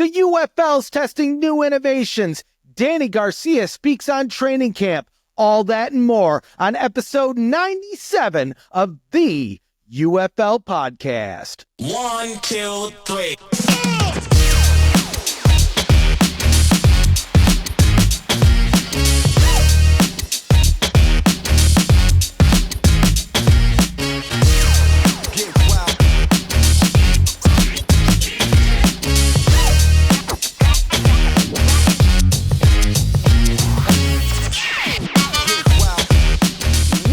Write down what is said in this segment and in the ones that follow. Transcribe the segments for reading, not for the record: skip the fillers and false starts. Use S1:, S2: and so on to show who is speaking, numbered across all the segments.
S1: The UFL's testing new innovations. Dany Garcia speaks on training camp. All that and more on episode 97 of the UFL podcast.
S2: 1, 2, 3.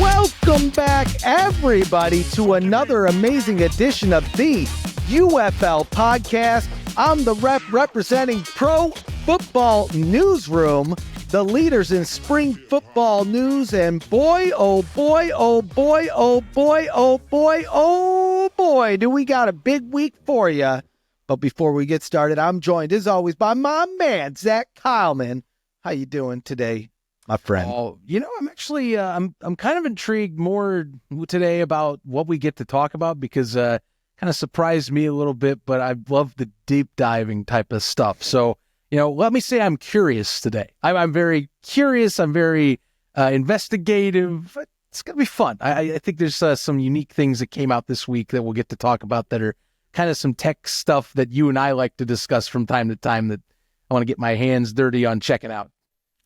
S1: Welcome back, everybody, to another amazing edition of the UFL podcast. I'm the rep representing Pro Football Newsroom, the leaders in spring football news, and boy, oh boy, oh boy, oh boy, oh boy, oh boy, do we got a big week for you. But before we get started, I'm joined, as always, by my man, Zach Kyleman. How you doing today, my friend?
S3: Oh, I'm actually, I'm kind of intrigued more today about what we get to talk about because kind of surprised me a little bit, but I love the deep diving type of stuff. So, let me say I'm curious today. I'm very curious. I'm very investigative. It's going to be fun. I think there's some unique things that came out this week that we'll get to talk about that are kind of some tech stuff that you and I like to discuss from time to time that I want to get my hands dirty on checking out.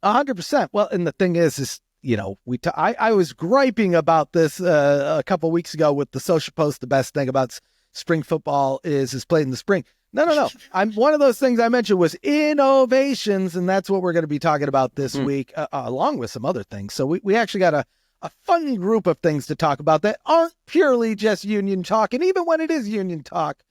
S1: 100%. Well, and the thing is I was griping about this a couple weeks ago with the social post. The best thing about spring football is played in the spring. No. I'm one of those things I mentioned was innovations, and that's what we're going to be talking about this week, along with some other things. So we actually got a fun group of things to talk about that aren't purely just union talk. And even when it is union talk,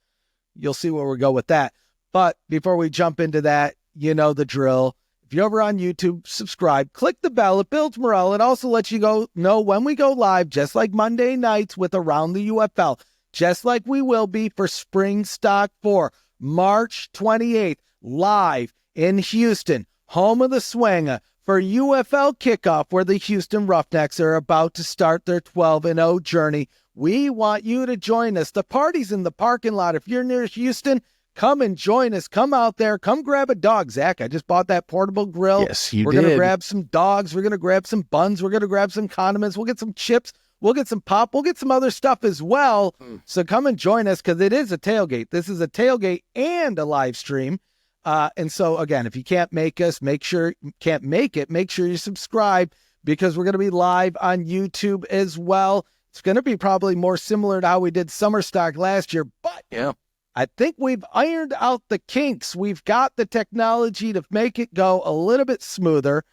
S1: you'll see where we go with that. But before we jump into that, you know the drill. If you're over on YouTube, subscribe, click the bell. It builds morale. It also lets you know when we go live, just like Monday nights with Around the UFL, just like we will be for Spring Stock 4, March 28th, live in Houston, home of the Swing, for UFL kickoff, where the Houston Roughnecks are about to start their 12-0 journey. We want you to join us. The party's in the parking lot. If you're near Houston, come and join us. Come out there. Come grab a dog. Zach, I just bought that portable grill.
S3: Yes, you
S1: We're
S3: did.
S1: going to grab some dogs. We're going to grab some buns. We're going to grab some condiments. We'll get some chips. We'll get some pop. We'll get some other stuff as well. So come and join us because it is a tailgate. This is a tailgate and a live stream. And so, again, if you can't make us, make sure you subscribe because we're going to be live on YouTube as well. It's going to be probably more similar to how we did Summer Stock last year, but
S3: Yeah.
S1: I think we've ironed out the kinks. We've got the technology to make it go a little bit smoother.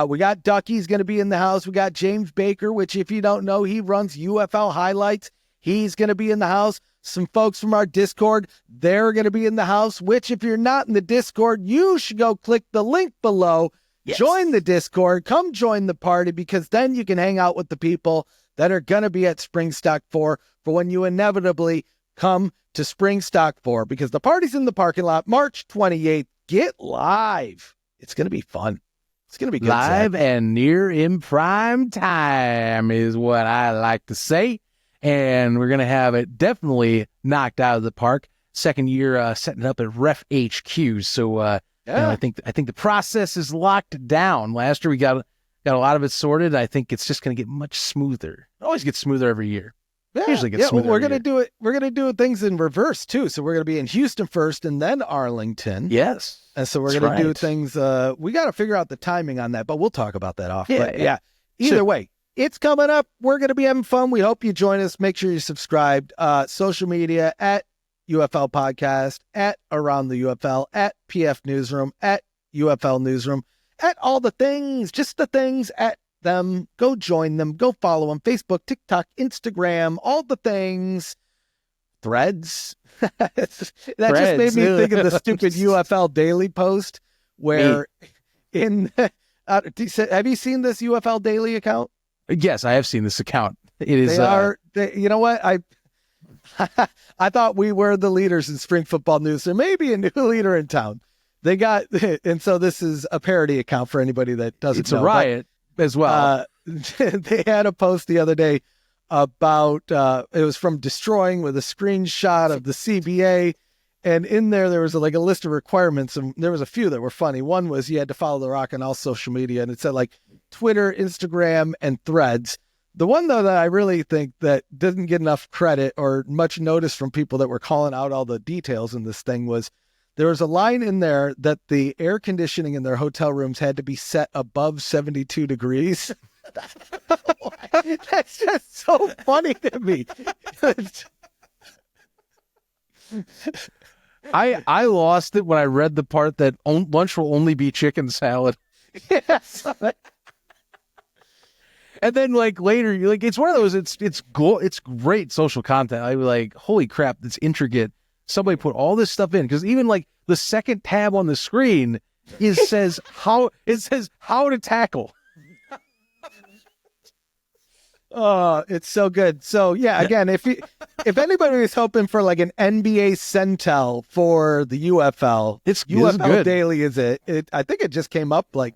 S1: We got Ducky's going to be in the house. We got James Baker, which if you don't know, he runs UFL highlights. He's going to be in the house. Some folks from our Discord, they're going to be in the house, which if you're not in the Discord, you should go click the link below. Yes. Join the Discord. Come join the party because then you can hang out with the people that are going to be at Spring Stock 4 for when you inevitably come to Spring Stock 4 because the party's in the parking lot, March 28th. Get live. It's going to be fun. It's going to be good.
S3: Live and near in prime time is what I like to say. And we're going to have it definitely knocked out of the park. Second year setting up at Ref HQ. So I think the process is locked down. Last year we got a lot of it sorted. I think it's just going to get much smoother. It always gets smoother every year. Usually gets smoother.
S1: We're going to do it. We're going to do things in reverse too. So we're going to be in Houston first and then Arlington.
S3: Yes.
S1: And so we're going to do things. We got to figure out the timing on that, but we'll talk about that off.
S3: Yeah.
S1: Either way, it's coming up. We're going to be having fun. We hope you join us. Make sure you're subscribed. Social media at UFL Podcast, at Around the UFL, at PF Newsroom, at UFL Newsroom, at all the things, just the things at them. Go join them. Go follow them. Facebook, TikTok, Instagram, all the things. Threads. Just made me think of the stupid UFL Daily post where have you seen this UFL Daily account?
S3: Yes, I have seen this account. It is.
S1: You know what? I thought we were the leaders in spring football news. There may be a new leader in town. They got, and so this is a parody account for anybody that doesn't know.
S3: It's a riot as well.
S1: They had a post the other day about, it was from Destroying with a screenshot of the CBA. And in there was like a list of requirements, and there was a few that were funny. One was you had to follow The Rock on all social media, and it said like Twitter, Instagram, and Threads. The one, though, that I really think that didn't get enough credit or much notice from people that were calling out all the details in this thing was there was a line in there that the air conditioning in their hotel rooms had to be set above 72 degrees. That's just so funny to me.
S3: I lost it when I read the part that lunch will only be chicken salad.
S1: Yes.
S3: And then like later, you're like, it's one of those. It's great social content. I was like, holy crap, it's intricate. Somebody put all this stuff in because even like the second tab on the screen says how to tackle.
S1: Oh, it's so good. So yeah, again, if anybody is hoping for like an NBA Centel for the UFL,
S3: It's
S1: UFL
S3: good.
S1: Daily is it. I think it just came up like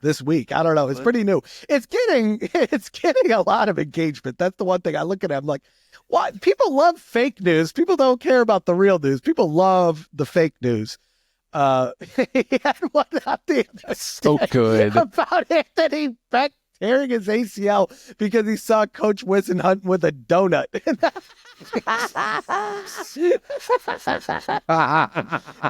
S1: this week. I don't know. It's pretty new. It's getting a lot of engagement. That's the one thing I look at. I'm like, what? People love fake news. People don't care about the real news. People love the fake news. He had one out the other
S3: So
S1: day
S3: good.
S1: about Anthony Beck tearing his ACL because he saw Coach Whisenhunt with a donut.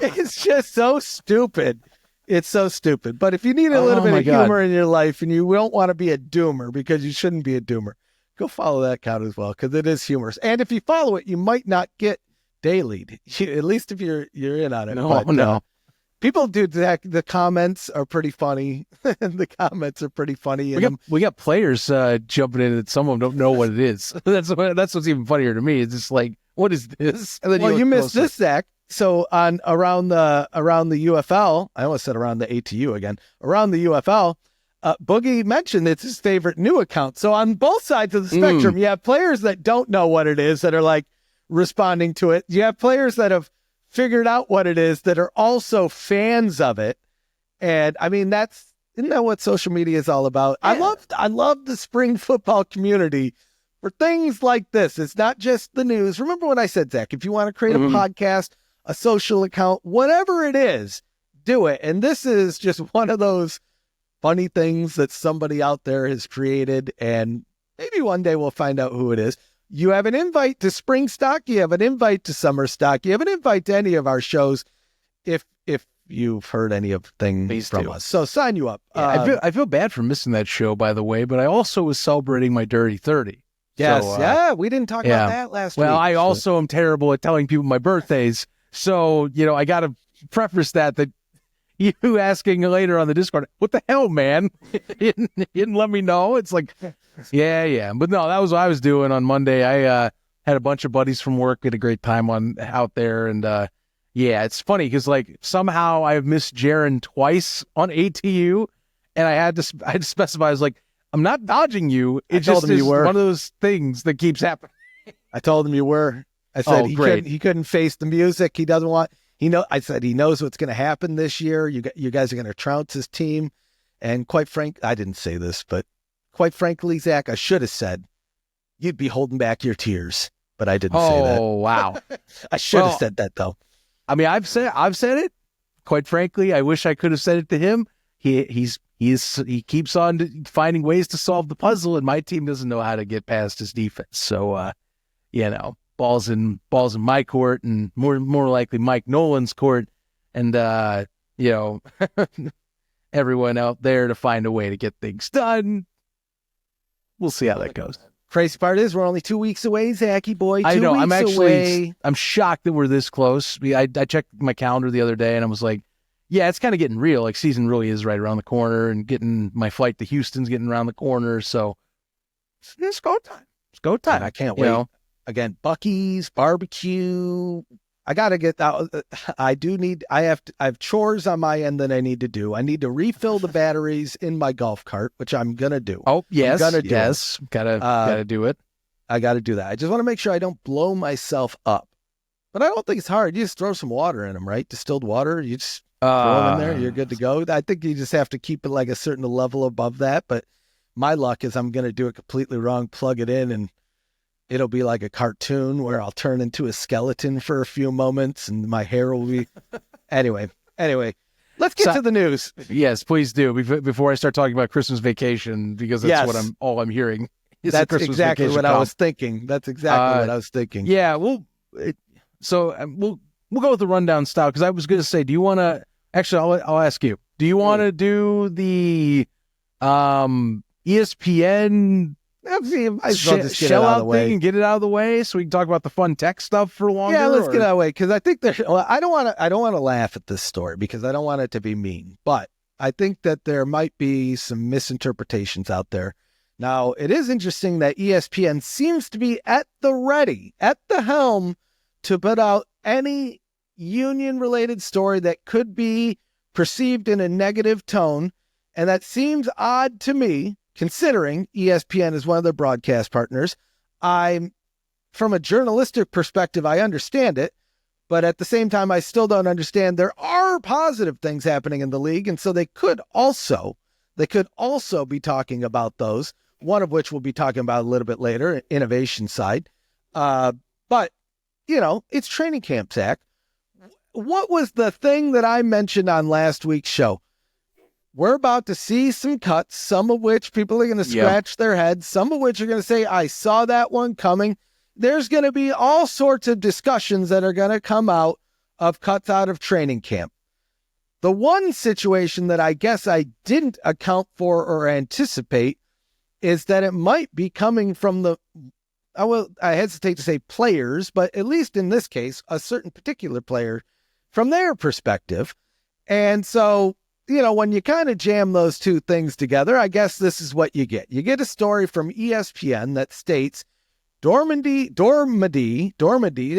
S1: It's just so stupid. It's so stupid. But if you need a little bit
S3: my
S1: of
S3: God.
S1: humor in your life and you don't want to be a doomer because you shouldn't be a doomer, go follow that account as well because it is humorous. And if you follow it, you might not get dailied, at least if you're in on it.
S3: No.
S1: People do that. The comments are pretty funny. The comments are pretty funny.
S3: We got players jumping in that some of them don't know what it is. That's what's even funnier to me. It's just like, what is this? And then
S1: Well, you
S3: look
S1: missed
S3: closer.
S1: this, Zach. So on around the UFL, I almost said around the ATU again. Around the UFL, Boogie mentioned it's his favorite new account. So on both sides of the spectrum, you have players that don't know what it is that are like responding to it. You have players that have figured out what it is that are also fans of it. And I mean, isn't that what social media is all about?
S3: Yeah.
S1: I love the spring football community for things like this. It's not just the news. Remember what I said, Zach, if you want to create a podcast, a social account, whatever it is, do it. And this is just one of those funny things that somebody out there has created. And maybe one day we'll find out who it is. You have an invite to spring stock. You have an invite to summer stock. You have an invite to any of our shows. If you've heard any of things
S3: Please
S1: from
S3: do.
S1: us. So sign you up.
S3: Yeah, I feel bad for missing that show, by the way, but I also was celebrating my dirty 30.
S1: Yes.
S3: So,
S1: we didn't talk about that last week.
S3: Well, I also am terrible at telling people my birthdays. So, I got to preface that you asking later on the Discord, what the hell, man? you didn't let me know. It's like, yeah. But no, that was what I was doing on Monday. I had a bunch of buddies from work. We had a great time out there. And yeah, it's funny because like somehow I've missed Jaron twice on ATU. And I had to specify, I was like, I'm not dodging you. It
S1: told
S3: just
S1: him
S3: is
S1: you were.
S3: one of those things that keeps happening.
S1: I told him you were. I said he couldn't face the music. He doesn't want. I said he knows what's going to happen this year. You guys are going to trounce his team. And quite frank, I didn't say this, but quite frankly, Zach, I should have said you'd be holding back your tears, but I didn't say that.
S3: Oh, wow.
S1: I should have said that though.
S3: I mean, I've said it. Quite frankly, I wish I could have said it to him. He keeps on finding ways to solve the puzzle, and my team doesn't know how to get past his defense. So, balls in my court, and more likely Mike Nolan's court, and everyone out there to find a way to get things done. We'll see how that goes.
S1: Crazy part is we're only 2 weeks away, Zachy boy.
S3: I know.
S1: Away.
S3: I'm shocked that we're this close. I checked my calendar the other day and I was like, yeah, it's kind of getting real. Like season really is right around the corner, and getting my flight to Houston's getting around the corner. So it's go time. It's go time.
S1: I can't wait. Again, Buc-ee's, barbecue. I got to get out. I have chores on my end that I need to do. I need to refill the batteries in my golf cart, which I'm going to do.
S3: Oh, yes.
S1: I'm gonna do
S3: yes. Gotta do it.
S1: I got to do that. I just want to make sure I don't blow myself up. But I don't think it's hard. You just throw some water in them, right? Distilled water. You just throw them in there. You're good to go. I think you just have to keep it like a certain level above that. But my luck is I'm going to do it completely wrong, plug it in, and it'll be like a cartoon where I'll turn into a skeleton for a few moments and my hair will be anyway, let's get to the news.
S3: Yes, please do. Before I start talking about Christmas vacation, because that's what I'm hearing.
S1: That's exactly what I was thinking. That's exactly what I was thinking.
S3: Yeah, we'll go with the rundown style, because I was going to say, do you want to? Actually, I'll ask you. Do you want to do the ESPN
S1: shell out
S3: thing and get it out of the way, so we can talk about the fun tech stuff for longer?
S1: Yeah, let's get it out of the way, because I think I don't want to laugh at this story because I don't want it to be mean, but I think that there might be some misinterpretations out there. Now, it is interesting that ESPN seems to be at the helm, to put out any union-related story that could be perceived in a negative tone, and that seems odd to me, considering ESPN is one of their broadcast partners. From a journalistic perspective, I understand it, but at the same time, I still don't understand. There are positive things happening in the league, and so they could also be talking about those. One of which we'll be talking about a little bit later, innovation side. But, it's training camp, Zach. What was the thing that I mentioned on last week's show? We're about to see some cuts, some of which people are going to scratch their heads, some of which are going to say, I saw that one coming. There's going to be all sorts of discussions that are going to come out of cuts out of training camp. The one situation that I guess I didn't account for or anticipate is that it might be coming from I hesitate to say players, but at least in this case, a certain particular player from their perspective. And so, when you kind of jam those two things together, I guess this is what you get. You get a story from ESPN that states Dormady,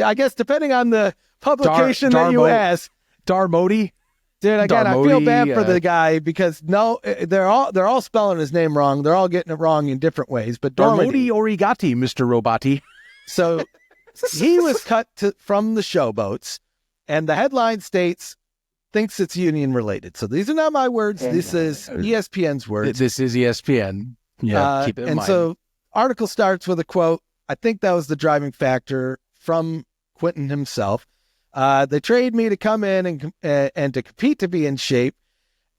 S1: I guess depending on the publication that you ask.
S3: Darmody?
S1: Dude, again, I feel bad for the guy because they're all spelling his name wrong. They're all getting it wrong in different ways. But
S3: Darmody Origati, Mr. Robati.
S1: So he was cut from the Showboats, and the headline states, thinks it's union related. So these are not my words. This is ESPN's words.
S3: This is ESPN. Yeah, keep it in mind.
S1: And so article starts with a quote. I think that was the driving factor from Quentin himself. They trade me to come in and to compete, to be in shape.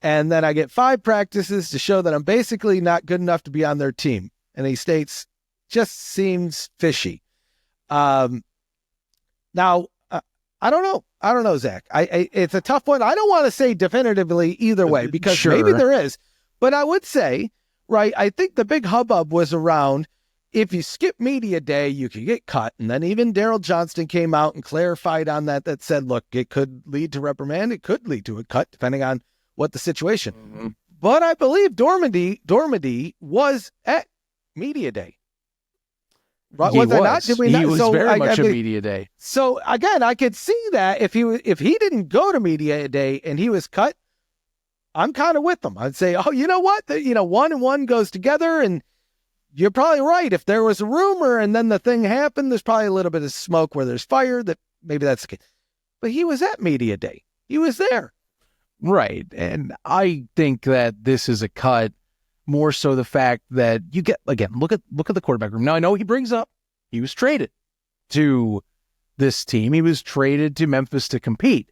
S1: And then I get 5 practices to show that I'm basically not good enough to be on their team. And he states, just seems fishy. Now, I don't know, Zach. It's a tough one. I don't want to say definitively either way, because maybe there is. But I would say, right, I think the big hubbub was around, if you skip media day, you could get cut. And then even Daryl Johnston came out and clarified on that said, look, it could lead to reprimand. It could lead to a cut, depending on what the situation. Mm-hmm. But I believe Dormady was at media day.
S3: Right? He was. He was very much a media day.
S1: So again, I could see that if he didn't go to media day and he was cut, I'm kind of with them. I'd say, oh, you know what? One and one goes together, and you're probably right. If there was a rumor and then the thing happened, there's probably a little bit of smoke where there's fire. That maybe that's the case. But he was at media day. He was there.
S3: Right. And I think that this is a cut, more so the fact that you get, again, look at the quarterback room. Now, I know he brings up he was traded to this team. He was traded to Memphis to compete.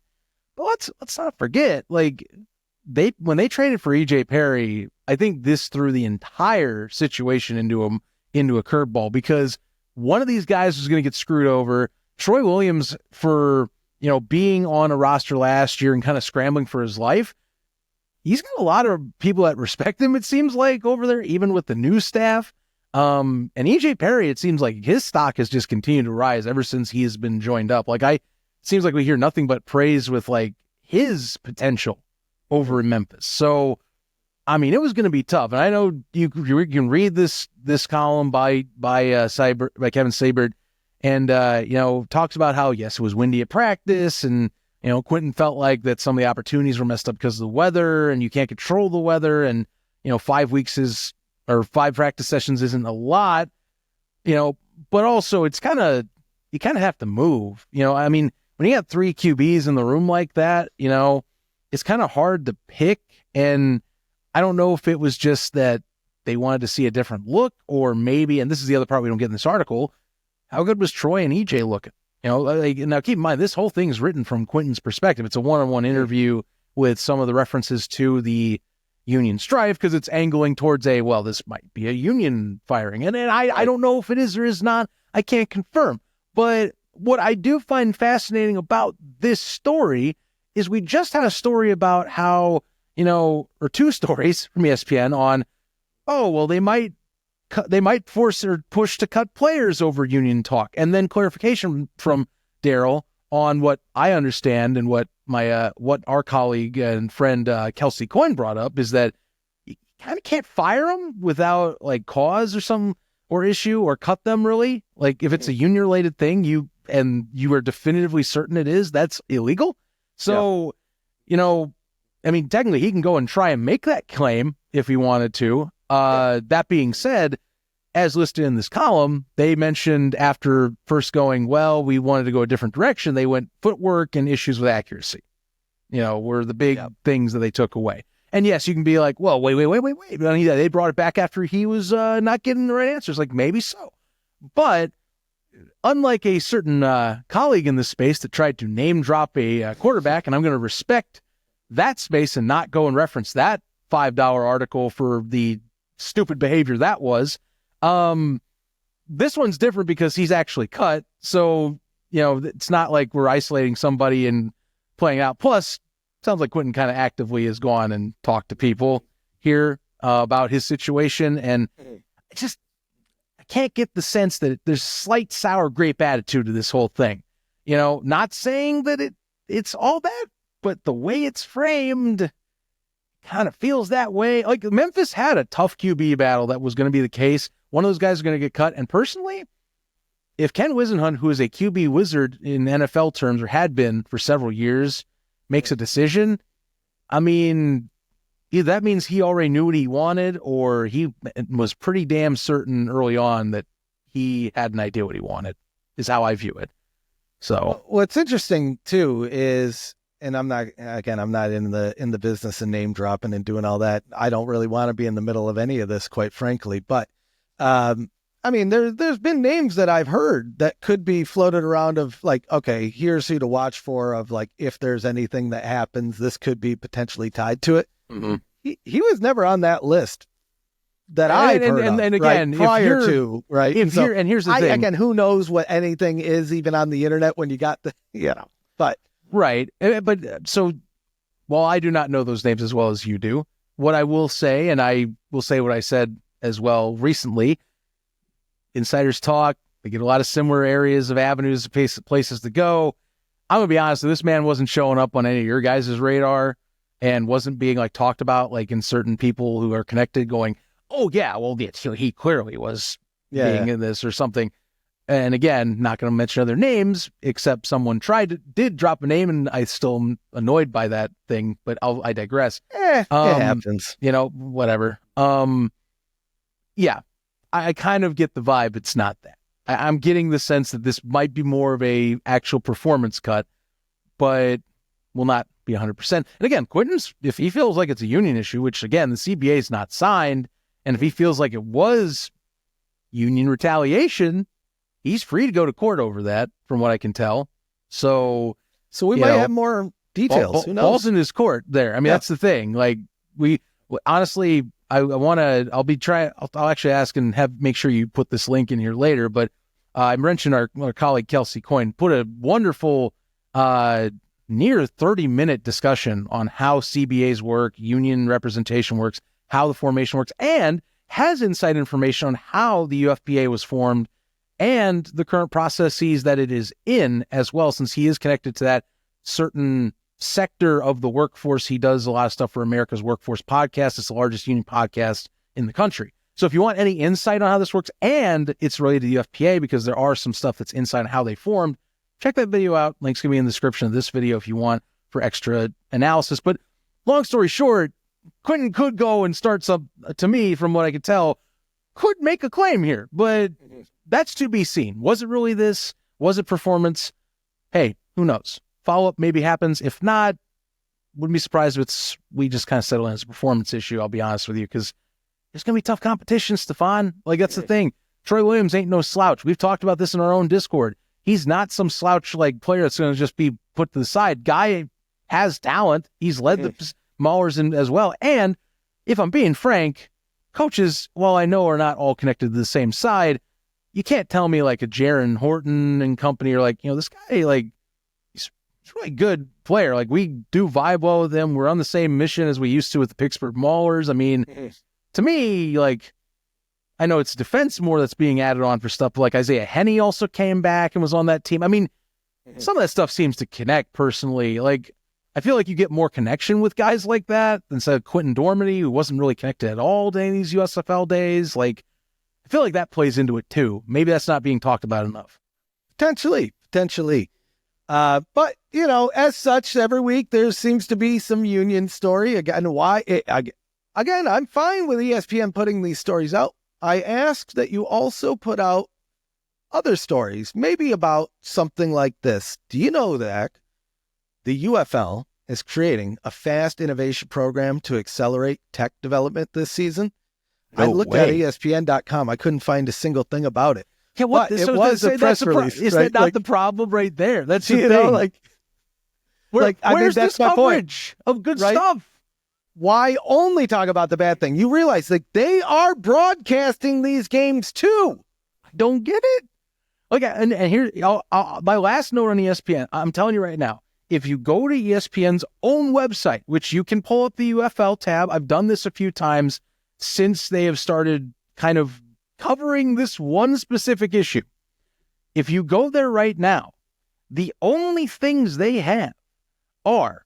S3: But let's not forget, when they traded for EJ Perry, I think this threw the entire situation into a curveball, because one of these guys was going to get screwed over. Troy Williams, for being on a roster last year and kind of scrambling for his life, he's got a lot of people that respect him, it seems like, over there, even with the new staff. And EJ Perry, it seems like his stock has just continued to rise ever since he has been joined up. it seems like we hear nothing but praise with his potential over in Memphis. So, I mean, it was going to be tough. And I know you can read this column by Kevin Seibert, and talks about how, yes, it was windy at practice, and Quentin felt like that some of the opportunities were messed up because of the weather, and you can't control the weather, and 5 practice sessions isn't a lot, but also you kind of have to move. I mean, when you got 3 QBs in the room like that, it's kind of hard to pick. And I don't know if it was just that they wanted to see a different look, or maybe, and this is the other part we don't get in this article, how good was Troy and EJ looking? You know, like, now keep in mind, this whole thing is written from Quentin's perspective. It's a one-on-one interview with some of the references to the union strife because it's angling towards this might be a union firing. And I don't know if it is or is not. I can't confirm. But what I do find fascinating about this story is we just had a story about how, or two stories from ESPN on, they might force or push to cut players over union talk. And then clarification from Daryl on what I understand and what our colleague and friend Kelsey Coyne brought up is that you kind of can't fire them without like cause or issue or cut them really. Like if it's a union related thing, you are definitively certain it is, that's illegal. So, technically he can go and try and make that claim if he wanted to. That being said, as listed in this column, they mentioned after first going, we wanted to go a different direction. They went footwork and issues with accuracy, were the big things that they took away. And yes, you can be like, well, wait. They brought it back after he was not getting the right answers. Like maybe so. But unlike a certain colleague in this space that tried to name drop a quarterback, and I'm going to respect that space and not go and reference that $5 article for the stupid behavior that was. This one's different because he's actually cut. So, it's not like we're isolating somebody and playing out. Plus, sounds like Quentin kind of actively has gone and talked to people here about his situation. And I can't get the sense that there's slight sour grape attitude to this whole thing. Not saying that it's all bad, but the way it's framed kind of feels that way. Like Memphis had a tough QB battle that was going to be the case. One of those guys is going to get cut. And personally, if Ken Wisenhunt, who is a QB wizard in NFL terms or had been for several years, makes a decision, either that means he already knew what he wanted or he was pretty damn certain early on that he had an idea what he wanted, is how I view it. So
S1: what's interesting too is, and I'm not in the business of name dropping and doing all that. I don't really want to be in the middle of any of this, quite frankly. But there's been names that I've heard that could be floated around of like, okay, here's who to watch for. Of like, if there's anything that happens, this could be potentially tied to it. Mm-hmm. He was never on that list that I've heard of,
S3: and again,
S1: right? Prior to, right?
S3: Here's the thing.
S1: Again, who knows what anything is even on the internet when you got but.
S3: Right. But so while I do not know those names as well as you do, what I will say, and I will say what I said as well recently, insiders talk, they get a lot of similar areas of avenues, places to go. I'm going to be honest, this man wasn't showing up on any of your guys' radar and wasn't being like talked about like in certain people who are connected going, oh yeah, well, he clearly was being in this or something. And again, not going to mention other names, except someone did drop a name, and I still am annoyed by that thing, but I digress.
S1: It happens.
S3: Whatever. I kind of get the vibe. It's not that. I'm getting the sense that this might be more of a actual performance cut, but will not be 100%. And again, Quentin's, if he feels like it's a union issue, which again, the CBA is not signed, and if he feels like it was union retaliation, he's free to go to court over that, from what I can tell. So
S1: we might have more details. Who knows?
S3: Ball's in his court there. That's the thing. Like honestly, I'll actually ask and make sure you put this link in here later. But I mentioned our colleague Kelsey Coyne put a wonderful near 30-minute discussion on how CBAs work, union representation works, how the formation works, and has inside information on how the UFPA was formed and the current processes that it is in as well, since he is connected to that certain sector of the workforce. He does a lot of stuff for America's Workforce Podcast. It's the largest union podcast in the country. So if you want any insight on how this works, and it's related to the UFPA because there are some stuff that's inside on how they formed, check that video out. Link's going to be in the description of this video if you want for extra analysis. But long story short, Quentin could go and start some, to me, from what I could tell, could make a claim here, but that's to be seen. Was it really this? Was it performance? Hey, who knows? Follow-up maybe happens. If not, wouldn't be surprised if we just kind of settle in as a performance issue, I'll be honest with you, because there's going to be tough competition, Stefan. Like, that's the thing. Troy Williams ain't no slouch. We've talked about this in our own Discord. He's not some slouch like player that's going to just be put to the side. Guy has talent. He's led the Maulers in as well. And if I'm being frank, coaches, while I know are not all connected to the same side, you can't tell me like a Jaron Horton and company are like, this guy, like, he's a really good player. Like, we do vibe well with him. We're on the same mission as we used to with the Pittsburgh Maulers. I mean, to me, like, I know it's defense more that's being added on for stuff, but like Isaiah Henney also came back and was on that team. I mean, some of that stuff seems to connect personally. Like, I feel like you get more connection with guys like that instead of Quentin Dormady, who wasn't really connected at all during these USFL days. Like, I feel like that plays into it too. Maybe that's not being talked about enough.
S1: Potentially. But, as such, every week there seems to be some union story. Again, I'm fine with ESPN putting these stories out. I asked that you also put out other stories, maybe about something like this. Do you know that the UFL is creating a fast innovation program to accelerate tech development this season? I looked at ESPN.com. I couldn't find a single thing about it.
S3: Yeah, what?
S1: But it was a press release.
S3: Is
S1: right?
S3: that not the problem right there? That's the thing.
S1: Where's
S3: this coverage of good stuff?
S1: Why only talk about the bad thing? You realize they are broadcasting these games too.
S3: I don't get it. Okay, and here, my last note on ESPN, I'm telling you right now, if you go to ESPN's own website, which you can pull up the UFL tab, I've done this a few times since they have started kind of covering this one specific issue. If you go there right now, the only things they have are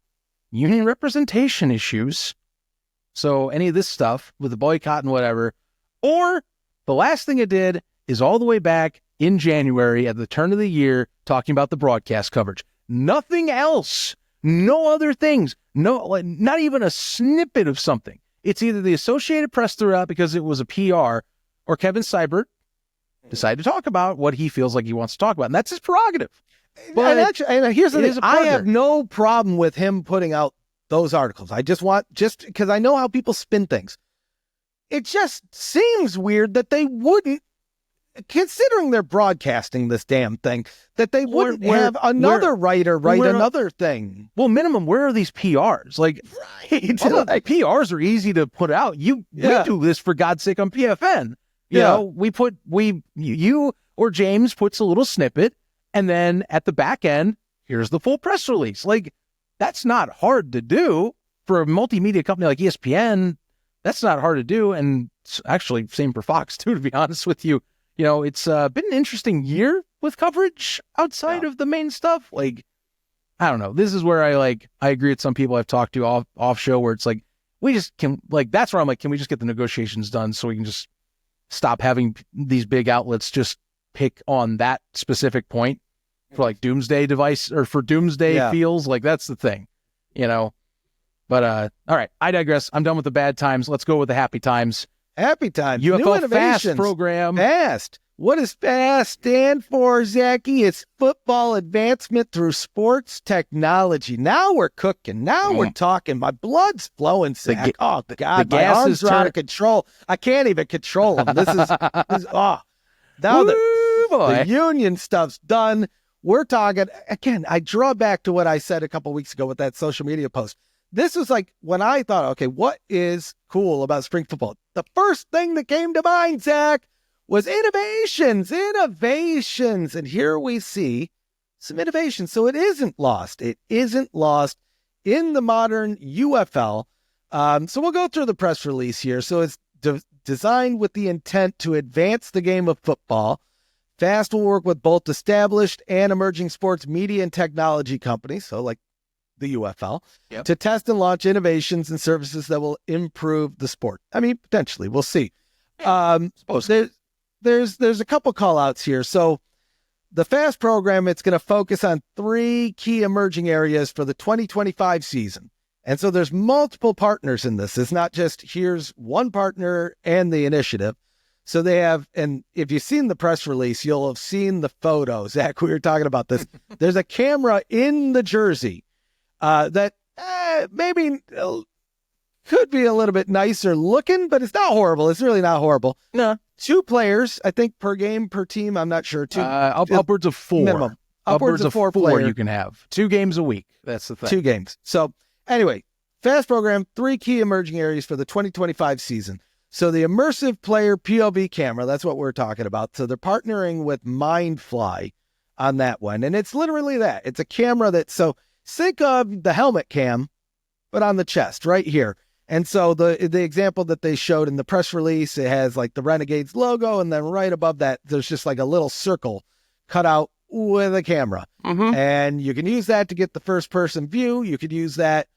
S3: union representation issues, so any of this stuff with the boycott and whatever, or the last thing it did is all the way back in January at the turn of the year talking about the broadcast coverage. Nothing else. No other things. No, not even a snippet of something. It's either the Associated Press threw out because it was a PR, or Kevin Seibert decided to talk about what he feels like he wants to talk about, and that's his prerogative.
S1: But here's the thing. I have no problem with him putting out those articles. I just because I know how people spin things. It just seems weird that they wouldn't, considering they're broadcasting this damn thing, that they wouldn't have another writer write another thing.
S3: Well, minimum, where are these PRs? Like, PRs are easy to put out. We do this for God's sake on PFN. You or James puts a little snippet, and then at the back end, here's the full press release. Like, that's not hard to do for a multimedia company like ESPN. That's not hard to do. And actually, same for Fox too, to be honest with you. It's been an interesting year with coverage outside of the main stuff. Like, I don't know. This is where I agree with some people I've talked to off show where it's like, we just can, that's where I'm like, can we just get the negotiations done so we can just stop having these big outlets just pick on that specific point for doomsday device or for doomsday feels. Like, that's the thing, but all right, I digress. I'm done with the bad times. Let's go with the happy times.
S1: Happy times.
S3: UFL FAST program.
S1: FAST. What does FAST stand for, Zachy? It's football advancement through sports technology. Now we're cooking. Now we're talking. My blood's flowing, Zach. God, my arms are out of control. I can't even control them. This is now the union stuff's done. We're talking, again, I draw back to what I said a couple weeks ago with that social media post. This was when I thought, okay, what is cool about spring football? The first thing that came to mind, Zach, was innovations. And here we see some innovations. So it isn't lost. It isn't lost in the modern UFL. So we'll go through the press release here. So it's designed with the intent to advance the game of football. FAST will work with both established and emerging sports media and technology companies, so like the UFL, to test and launch innovations and services that will improve the sport. I mean, potentially, we'll see. There's a couple call outs here. So the FAST program, it's going to focus on 3 key emerging areas for the 2025 season. And so there's multiple partners in this. It's not just here's one partner and the initiative. So they have, and if you've seen the press release, you'll have seen the photos. Zach, we were talking about this. There's a camera in the jersey that maybe could be a little bit nicer looking, but it's not horrible. It's really not horrible.
S3: No.
S1: 2 players, I think, per game, per team. I'm not sure.
S3: Upwards of 4.
S1: Minimum. Upwards of 4 players.
S3: You can have 2 games a week. That's the thing.
S1: 2 games. So anyway, fast program, 3 key emerging areas for the 2025 season. So the immersive player POV camera, that's what we're talking about. So they're partnering with Mindfly on that one. And it's literally that. It's a camera so think of the helmet cam, but on the chest right here. And so the example that they showed in the press release, it has like the Renegades logo, and then right above that, there's just like a little circle cut out with a camera.
S3: Mm-hmm.
S1: And you can use that to get the first person view. You could use that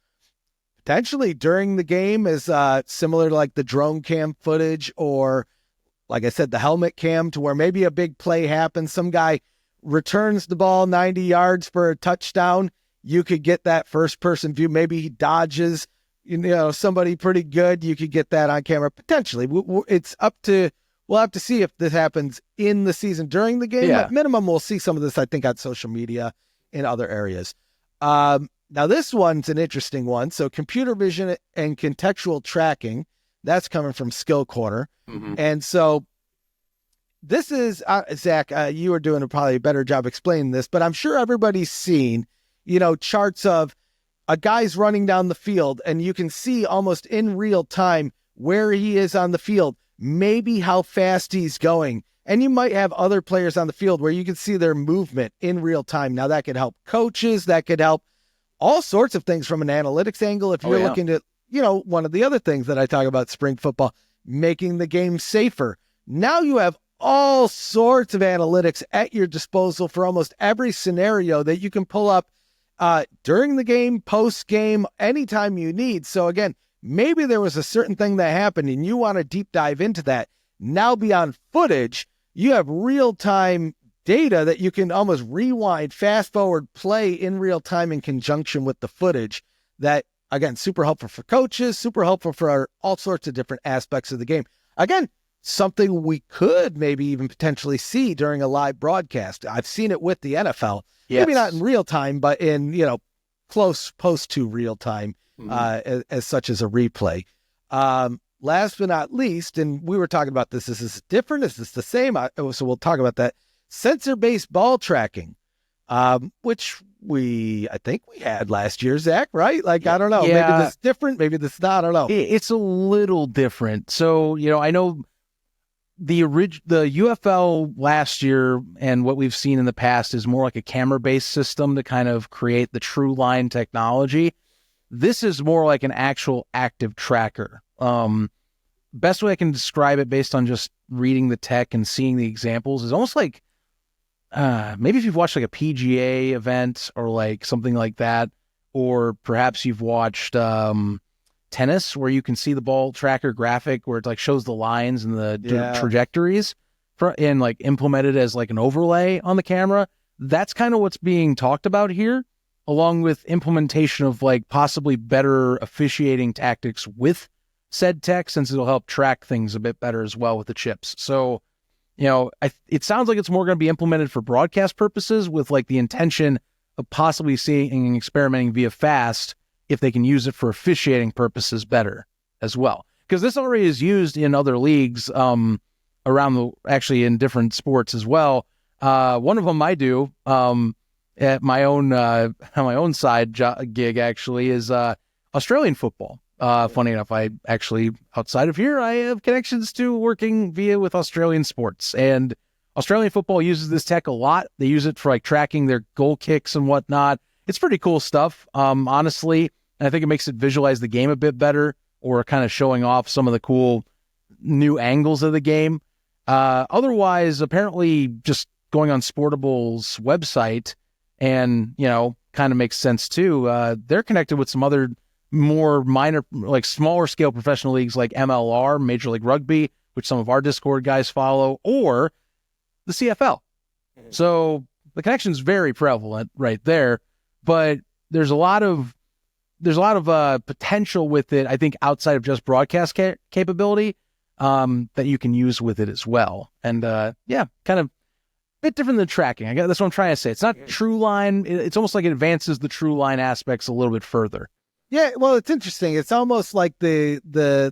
S1: potentially during the game as similar to like the drone cam footage, or like I said, the helmet cam, to where maybe a big play happens. Some guy returns the ball 90 yards for a touchdown. You could get that first person view. Maybe he dodges, somebody pretty good. You could get that on camera potentially. It's up to, we'll have to see if this happens in the season during the game. At minimum, we'll see some of this, I think, on social media in other areas. Now, this one's an interesting one. So computer vision and contextual tracking, that's coming from Skill Corner.
S3: Mm-hmm.
S1: And so this is, Zach, you are doing probably a better job explaining this, but I'm sure everybody's seen, charts of a guy's running down the field, and you can see almost in real time where he is on the field, maybe how fast he's going. And you might have other players on the field where you can see their movement in real time. Now, that could help coaches. That could help all sorts of things from an analytics angle. If you're looking at, one of the other things that I talk about spring football, making the game safer. Now you have all sorts of analytics at your disposal for almost every scenario that you can pull up during the game, post game, anytime you need. So again, maybe there was a certain thing that happened and you want to deep dive into that. Now beyond footage, you have real-time data that you can almost rewind, fast forward, play in real time in conjunction with the footage. That, again, super helpful for coaches, super helpful for all sorts of different aspects of the game. Again, something we could maybe even potentially see during a live broadcast. I've seen it with the NFL, maybe not in real time, but in, close post to real time, as such as a replay. Last but not least, and we were talking about this, is this different? Is this the same? So we'll talk about that. Sensor-based ball tracking, which I think we had last year, Zach, right? Like, I don't know.
S3: Yeah.
S1: Maybe this is different. Maybe this is not. I don't know.
S3: It's a little different. So, I know the UFL last year and what we've seen in the past is more like a camera-based system to kind of create the true line technology. This is more like an actual active tracker. Best way I can describe it based on just reading the tech and seeing the examples is almost like maybe if you've watched like a PGA event or like something like that, or perhaps you've watched tennis where you can see the ball tracker graphic where it like shows the lines and the trajectories and like implemented as like an overlay on the camera. That's kind of what's being talked about here, along with implementation of like possibly better officiating tactics with said tech, since it'll help track things a bit better as well with the chips. So, it sounds like it's more going to be implemented for broadcast purposes with like the intention of possibly seeing and experimenting via fast if they can use it for officiating purposes better as well. Because this already is used in other leagues actually in different sports as well. One of them I do at my own side gig actually is Australian football. Funny enough, I actually, outside of here, I have connections to working with Australian sports, and Australian football uses this tech a lot. They use it for like tracking their goal kicks and whatnot. It's pretty cool stuff, honestly. And I think it makes it visualize the game a bit better, or kind of showing off some of the cool new angles of the game. Otherwise, apparently just going on Sportable's website and, kind of makes sense too. They're connected with some other more minor, like smaller scale professional leagues like MLR, Major League Rugby, which some of our Discord guys follow, or the CFL. So the connection is very prevalent right there, but there's a lot of potential with it, I think, outside of just broadcast capability that you can use with it as well. And kind of a bit different than tracking. That's what I'm trying to say. It's not true line. It's almost like it advances the true line aspects a little bit further.
S1: Yeah, well, it's interesting. It's almost like the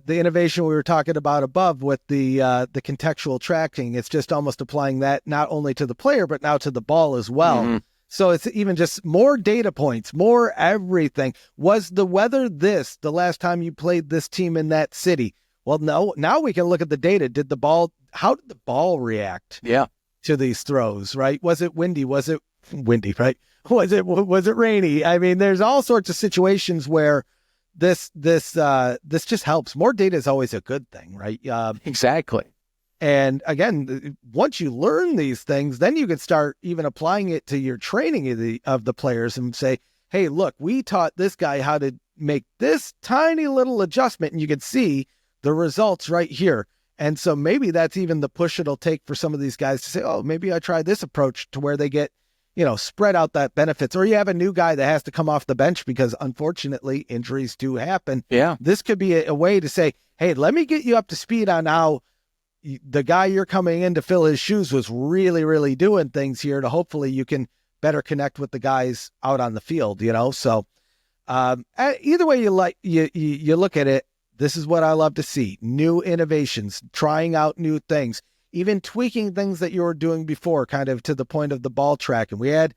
S1: innovation we were talking about above with the contextual tracking. It's just almost applying that not only to the player but now to the ball as well.
S3: Mm-hmm.
S1: So it's even just more data points, more everything. Was the weather this the last time you played this team in that city? Well, no. Now we can look at the data. How did the ball react?
S3: Yeah.
S1: To these throws, right? Was it windy? Was it windy, right? Was it rainy? I mean, there's all sorts of situations where this just helps. More data is always a good thing, right?
S3: Exactly.
S1: And again, once you learn these things, then you can start even applying it to your training of the players and say, hey, look, we taught this guy how to make this tiny little adjustment, and you can see the results right here. And so maybe that's even the push it'll take for some of these guys to say, oh, maybe I try this approach to where they get, spread out that benefits. Or you have a new guy that has to come off the bench because unfortunately injuries do happen.
S3: Yeah.
S1: This could be a way to say, hey, let me get you up to speed on how the guy you're coming in to fill his shoes was really, really doing things here to hopefully you can better connect with the guys out on the field, So either way you look at it, this is what I love to see. New innovations, trying out new things, even tweaking things that you were doing before, kind of to the point of the ball tracking. We had,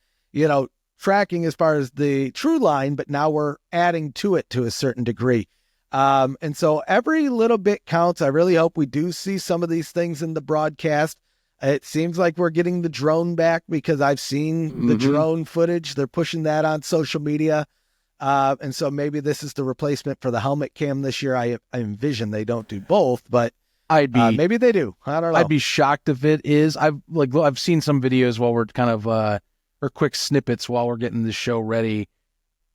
S1: tracking as far as the true line, but now we're adding to it to a certain degree. And so every little bit counts. I really hope we do see some of these things in the broadcast. It seems like we're getting the drone back because I've seen the drone footage. They're pushing that on social media. And so maybe this is the replacement for the helmet cam this year. I envision they don't do both, but maybe they do. I don't know.
S3: I'd be shocked if it is. I've seen some videos while we're kind of or quick snippets while we're getting the show ready.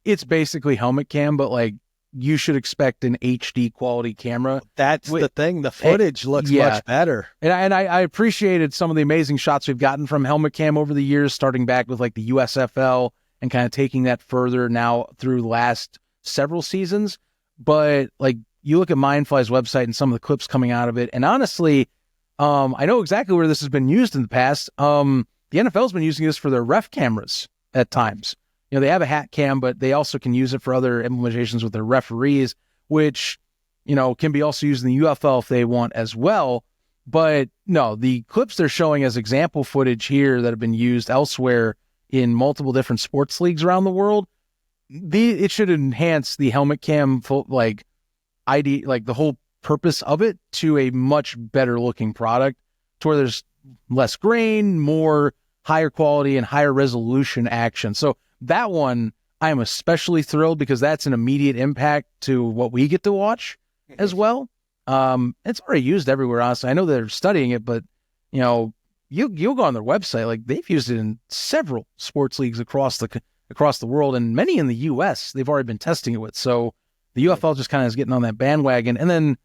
S3: It's basically helmet cam, but like you should expect an HD quality camera.
S1: That's the thing. The footage looks much better.
S3: And I appreciated some of the amazing shots we've gotten from helmet cam over the years, starting back with like the USFL. And kind of taking that further now through the last several seasons. But like you look at Mindfly's website and some of the clips coming out of it. And honestly, I know exactly where this has been used in the past. The NFL's been using this for their ref cameras at times. They have a hat cam, but they also can use it for other implementations with their referees, which, can be also used in the UFL if they want as well. But no, the clips they're showing as example footage here that have been used elsewhere in multiple different sports leagues around the world, it should enhance the helmet cam the whole purpose of it to a much better looking product to where there's less grain, more higher quality and higher resolution action. So that one I am especially thrilled because that's an immediate impact to what we get to watch as well. It's already used everywhere, honestly. I know they're studying it, but you'll go on their website, like they've used it in several sports leagues across the world, and many in the U.S. they've already been testing it with. So the UFL just kind of is getting on that bandwagon. And then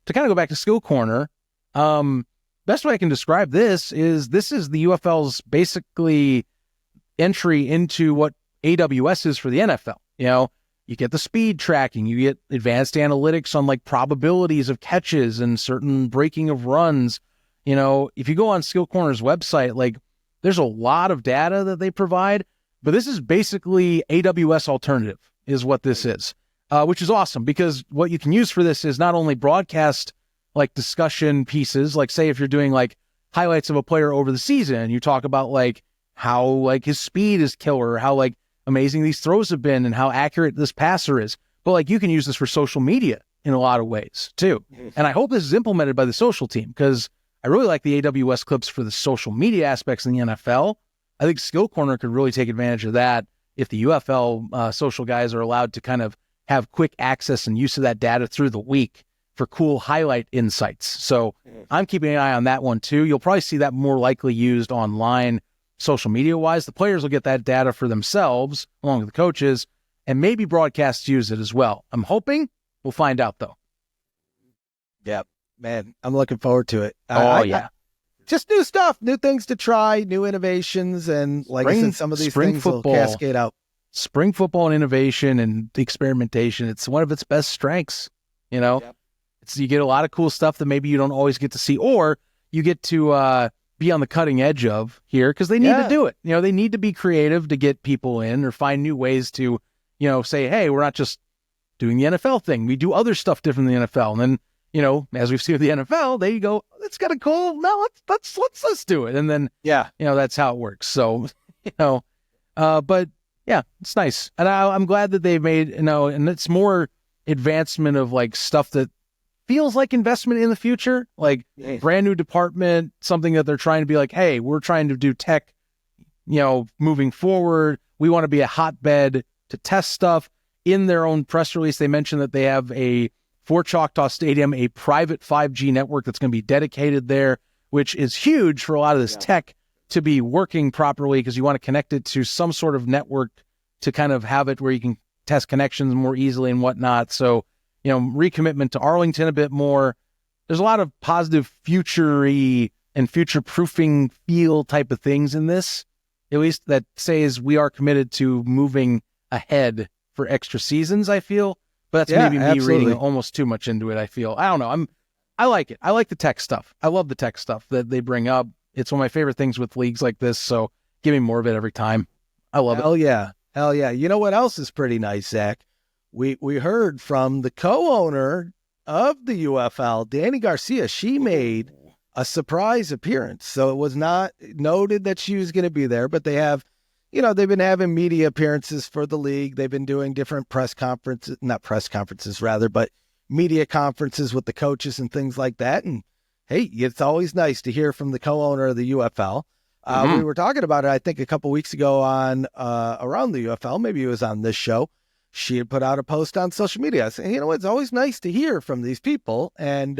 S3: to kind of go back to Skill Corner, best way I can describe this is the UFL's basically entry into what AWS is for the NFL. You get the speed tracking, you get advanced analytics on like probabilities of catches and certain breaking of runs. If you go on Skill Corner's website, like there's a lot of data that they provide, but this is basically AWS alternative is what this is, which is awesome because what you can use for this is not only broadcast like discussion pieces, like say if you're doing like highlights of a player over the season, you talk about like how like his speed is killer, how like amazing these throws have been and how accurate this passer is. But like you can use this for social media in a lot of ways too. And I hope this is implemented by the social team because I really like the AWS clips for the social media aspects in the NFL. I think Skill Corner could really take advantage of that if the UFL social guys are allowed to kind of have quick access and use of that data through the week for cool highlight insights. So I'm keeping an eye on that one too. You'll probably see that more likely used online social media-wise. The players will get that data for themselves along with the coaches, and maybe broadcasts use it as well. I'm hoping. We'll find out, though.
S1: Yep. Man, I'm looking forward to it.
S3: Just
S1: new stuff, new things to try, new innovations, and like I said, some of these things will cascade out.
S3: Spring football and innovation and experimentation, it's one of its best strengths, Yep. You get a lot of cool stuff that maybe you don't always get to see, or you get to be on the cutting edge of here because they need to do it. They need to be creative to get people in or find new ways to, say, hey, we're not just doing the NFL thing. We do other stuff different than the NFL. And then, you know, as we've seen with the NFL, they go, that's kind of cool. Now let's do it. And then, you know, that's how it works. So, you know, but yeah, it's nice. And I'm glad that they've made, you know, and it's more advancement of like stuff that feels like investment in the future, like brand new department, something that they're trying to be like, hey, we're trying to do tech, you know, moving forward. We want to be a hotbed to test stuff. In their own press release, they mentioned that they have for Choctaw Stadium, a private 5G network that's going to be dedicated there, which is huge for a lot of this tech to be working properly, because you want to connect it to some sort of network to kind of have it where you can test connections more easily and whatnot. So, you know, recommitment to Arlington a bit more. There's a lot of positive future-y and future-proofing feel type of things in this, at least that says we are committed to moving ahead for extra seasons, I feel. But that's maybe me reading almost too much into it, I feel. I don't know. I like it. I like the tech stuff. I love the tech stuff that they bring up. It's one of my favorite things with leagues like this, so give me more of it every time. I love it.
S1: Hell yeah. You know what else is pretty nice, Zach? We heard from the co-owner of the UFL, Dany Garcia. She made a surprise appearance. So it was not noted that she was going to be there, but they have, you know, they've been having media appearances for the league. They've been doing different but media conferences with the coaches and things like that. And hey, it's always nice to hear from the co-owner of the UFL. We were talking about it, I think, a couple weeks ago on around the UFL. Maybe it was on this show. She had put out a post on social media saying, you know, it's always nice to hear from these people. And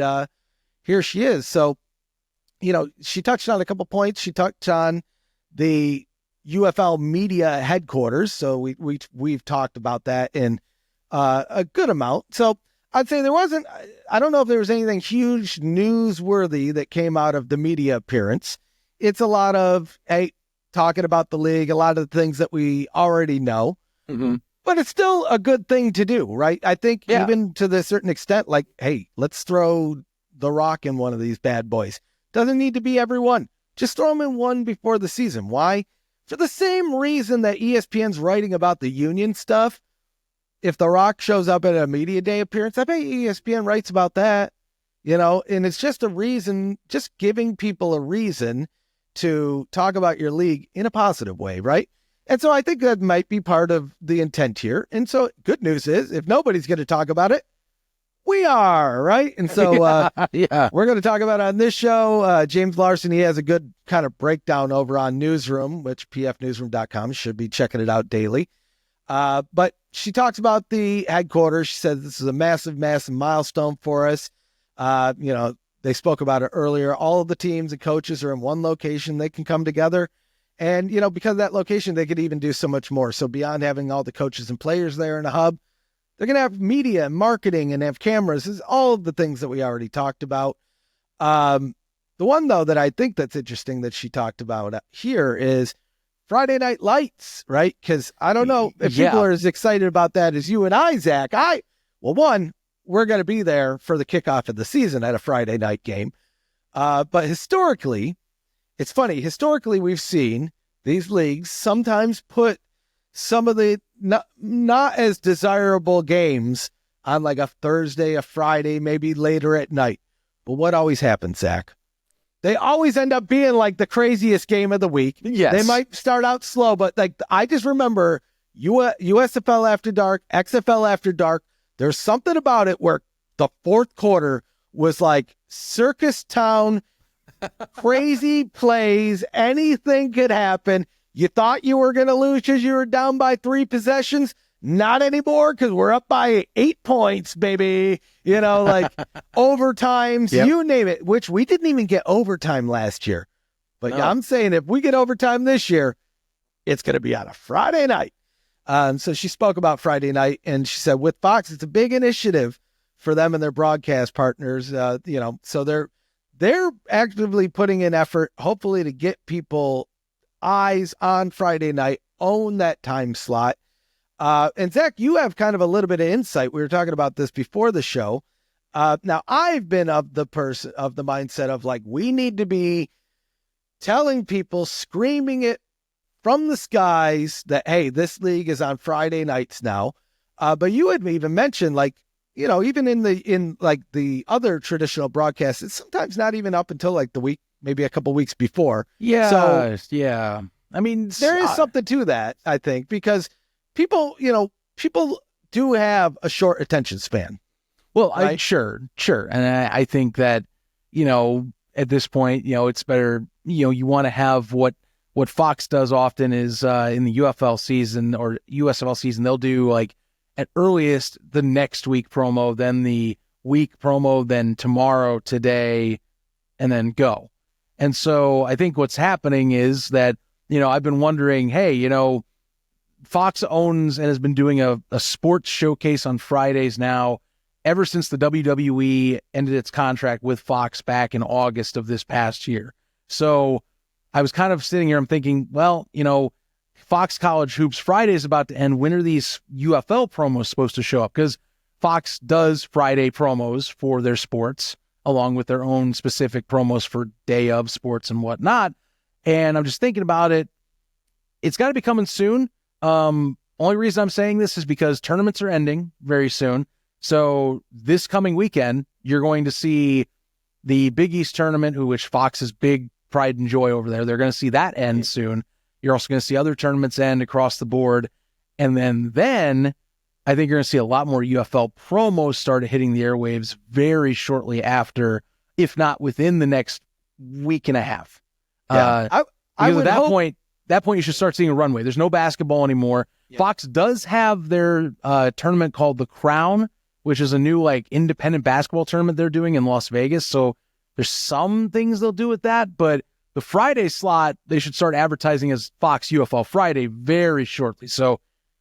S1: here she is. So, you know, she touched on a couple points. She touched on the UFL media headquarters. So we've talked about that in a good amount. So I'd say I don't know if there was anything huge newsworthy that came out of the media appearance. It's a lot of, hey, talking about the league, a lot of the things that we already know, but it's still a good thing to do, right? I think even to the certain extent, like, hey, let's throw The Rock in one of these bad boys. Doesn't need to be everyone. Just throw them in one before the season. Why? For the same reason that ESPN's writing about the union stuff. If The Rock shows up at a media day appearance, I bet ESPN writes about that, you know, and it's just a reason, just giving people a reason to talk about your league in a positive way, right? And so I think that might be part of the intent here. And so good news is, if nobody's going to talk about it, we are, right? And so we're going to talk about it on this show. James Larson, he has a good kind of breakdown over on Newsroom, which pfnewsroom.com, should be checking it out daily. But she talks about the headquarters. She said this is a massive, massive milestone for us. You know, they spoke about it earlier. All of the teams and coaches are in one location. They can come together. And, you know, because of that location, they could even do so much more. So beyond having all the coaches and players there in a hub, they're going to have media and marketing and have cameras. This is all of the things that we already talked about. The one, though, that I think that's interesting that she talked about here is Friday Night Lights, right? Because I don't know if people are as excited about that as you and I, Zach. One, we're going to be there for the kickoff of the season at a Friday night game. But historically, it's funny. Historically, we've seen these leagues sometimes put some of the not as desirable games on like a Thursday, a Friday, maybe later at night. But what always happens, Zach? They always end up being like the craziest game of the week. Yes. They might start out slow, but like I just remember USFL After Dark, XFL After Dark. There's something about it where the fourth quarter was like circus town, crazy plays. Anything could happen. You thought you were going to lose because you were down by 3 possessions. Not anymore, because we're up by 8 points, baby. You know, like overtimes, you name it, which we didn't even get overtime last year. But I'm saying if we get overtime this year, it's going to be on a Friday night. So she spoke about Friday night, and she said with Fox, it's a big initiative for them and their broadcast partners. You know, so they're actively putting in effort, hopefully to get people eyes on Friday night, own that time slot. And Zach, you have kind of a little bit of insight. We were talking about this before the show. Now I've been of the mindset of like, we need to be telling people, screaming it from the skies that, hey, this league is on Friday nights now. But you had even mentioned, like, you know, even in like the other traditional broadcasts, it's sometimes not even up until like the week, maybe a couple weeks before.
S3: Yeah.
S1: So
S3: yeah. I mean,
S1: there is something to that, I think, because people do have a short attention span.
S3: Well,
S1: right?
S3: Sure. And I think that, you know, at this point, you know, it's better, you know, you want to have what Fox does often is in the UFL season or USFL season, they'll do like at earliest the next week promo, then the week promo, then tomorrow, today, and then go. And so I think what's happening is that, you know, I've been wondering, hey, you know, Fox owns and has been doing a sports showcase on Fridays now ever since the WWE ended its contract with Fox back in August of this past year. So I was kind of sitting here, I'm thinking, well, you know, Fox College Hoops Friday is about to end. When are these UFL promos supposed to show up? Because Fox does Friday promos for their sports, along with their own specific promos for day of sports and whatnot. And I'm just thinking about it. It's got to be coming soon. Only reason I'm saying this is because tournaments are ending very soon. So this coming weekend, you're going to see the Big East tournament, which Fox is big pride and joy over there. They're going to see that end soon. You're also going to see other tournaments end across the board. And then I think you're going to see a lot more UFL promos start hitting the airwaves very shortly after, if not within the next week and a half.
S1: Yeah.
S3: Because at that point, you should start seeing a runway. There's no basketball anymore. Yeah. Fox does have their tournament called The Crown, which is a new like independent basketball tournament they're doing in Las Vegas. So there's some things they'll do with that, but the Friday slot, they should start advertising as Fox UFL Friday very shortly. So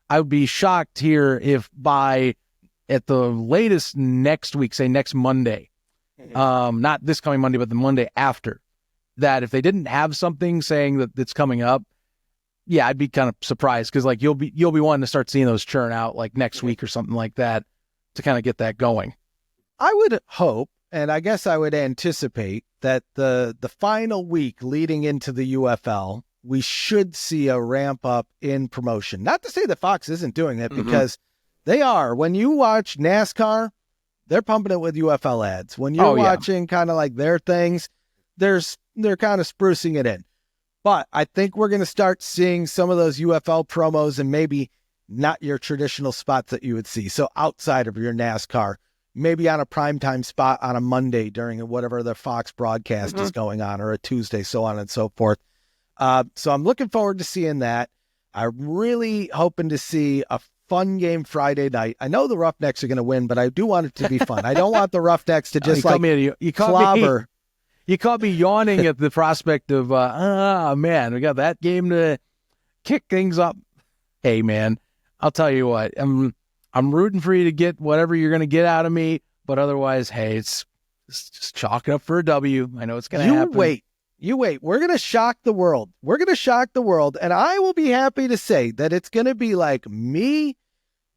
S3: I would be shocked here if at the latest next week, say next Monday, not this coming Monday, but the Monday after, that if they didn't have something saying that it's coming up, yeah, I'd be kind of surprised because like you'll be wanting to start seeing those churn out like next week or something like that to kind of get that going.
S1: I would hope, and I guess I would anticipate that the final week leading into the UFL, we should see a ramp up in promotion. Not to say that Fox isn't doing that, because they are. When you watch NASCAR, they're pumping it with UFL ads. When you're watching kind of like their things, they're kind of sprucing it in. But I think we're going to start seeing some of those UFL promos and maybe not your traditional spots that you would see. So outside of your NASCAR, maybe on a primetime spot on a Monday during whatever the Fox broadcast is going on, or a Tuesday, so on and so forth. So I'm looking forward to seeing that. I'm really hoping to see a fun game Friday night. I know the Roughnecks are going to win, but I do want it to be fun. I don't want the Roughnecks to just clobber.
S3: You caught me yawning at the prospect of, man, we got that game to kick things up. Hey, man, I'll tell you what, I'm rooting for you to get whatever you're going to get out of me, but otherwise, hey, it's just chalk it up for a W. I know it's going to happen.
S1: You wait. We're going to shock the world. And I will be happy to say that it's going to be like me,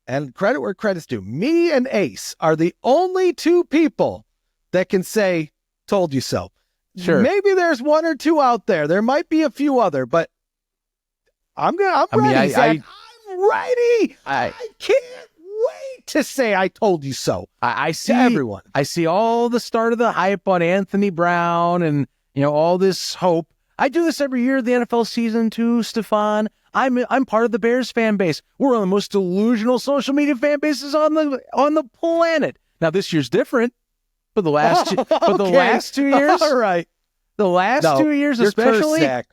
S1: and credit where credit's due, me and Ace are the only two people that can say, told you so.
S3: Sure.
S1: Maybe there's one or two out there. There might be a few other, but I'm ready, Zach. I'm ready. I can't wait to say I told you so.
S3: I see
S1: everyone.
S3: I see all the start of the hype on Anthony Brown and, you know, all this hope. I do this every year, the NFL season too, Stefan. I'm part of the Bears fan base. We're one of the most delusional social media fan bases on the planet. Now this year's different. But the last 2 years,
S1: all right.
S3: The last 2 years, especially.
S1: Cursed, Zach.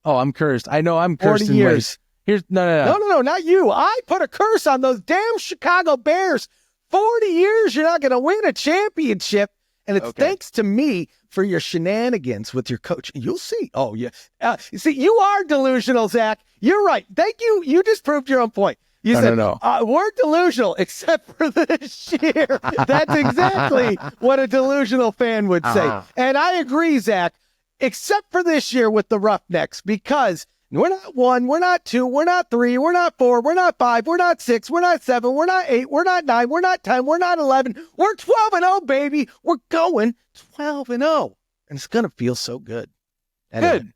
S3: Oh, I'm cursed. I know I'm cursed.
S1: 40 years.
S3: Here's
S1: No, not you. I put a curse on those damn Chicago Bears. 40 years, you're not going to win a championship, and it's thanks to me for your shenanigans with your coach. You'll see. Oh yeah. You see, you are delusional, Zach. You're right. Thank you. You just proved your own point. You said, we're delusional, except for this year. That's exactly what a delusional fan would say. And I agree, Zach, except for this year with the Roughnecks, because we're not 1, we're not 2, we're not 3, we're not 4, we're not 5, we're not 6, we're not 7, we're not 8, we're not 9, we're not 10, we're not 11. We're 12-0, baby. We're going 12-0. And it's going to feel so good. Anyway.
S3: Good.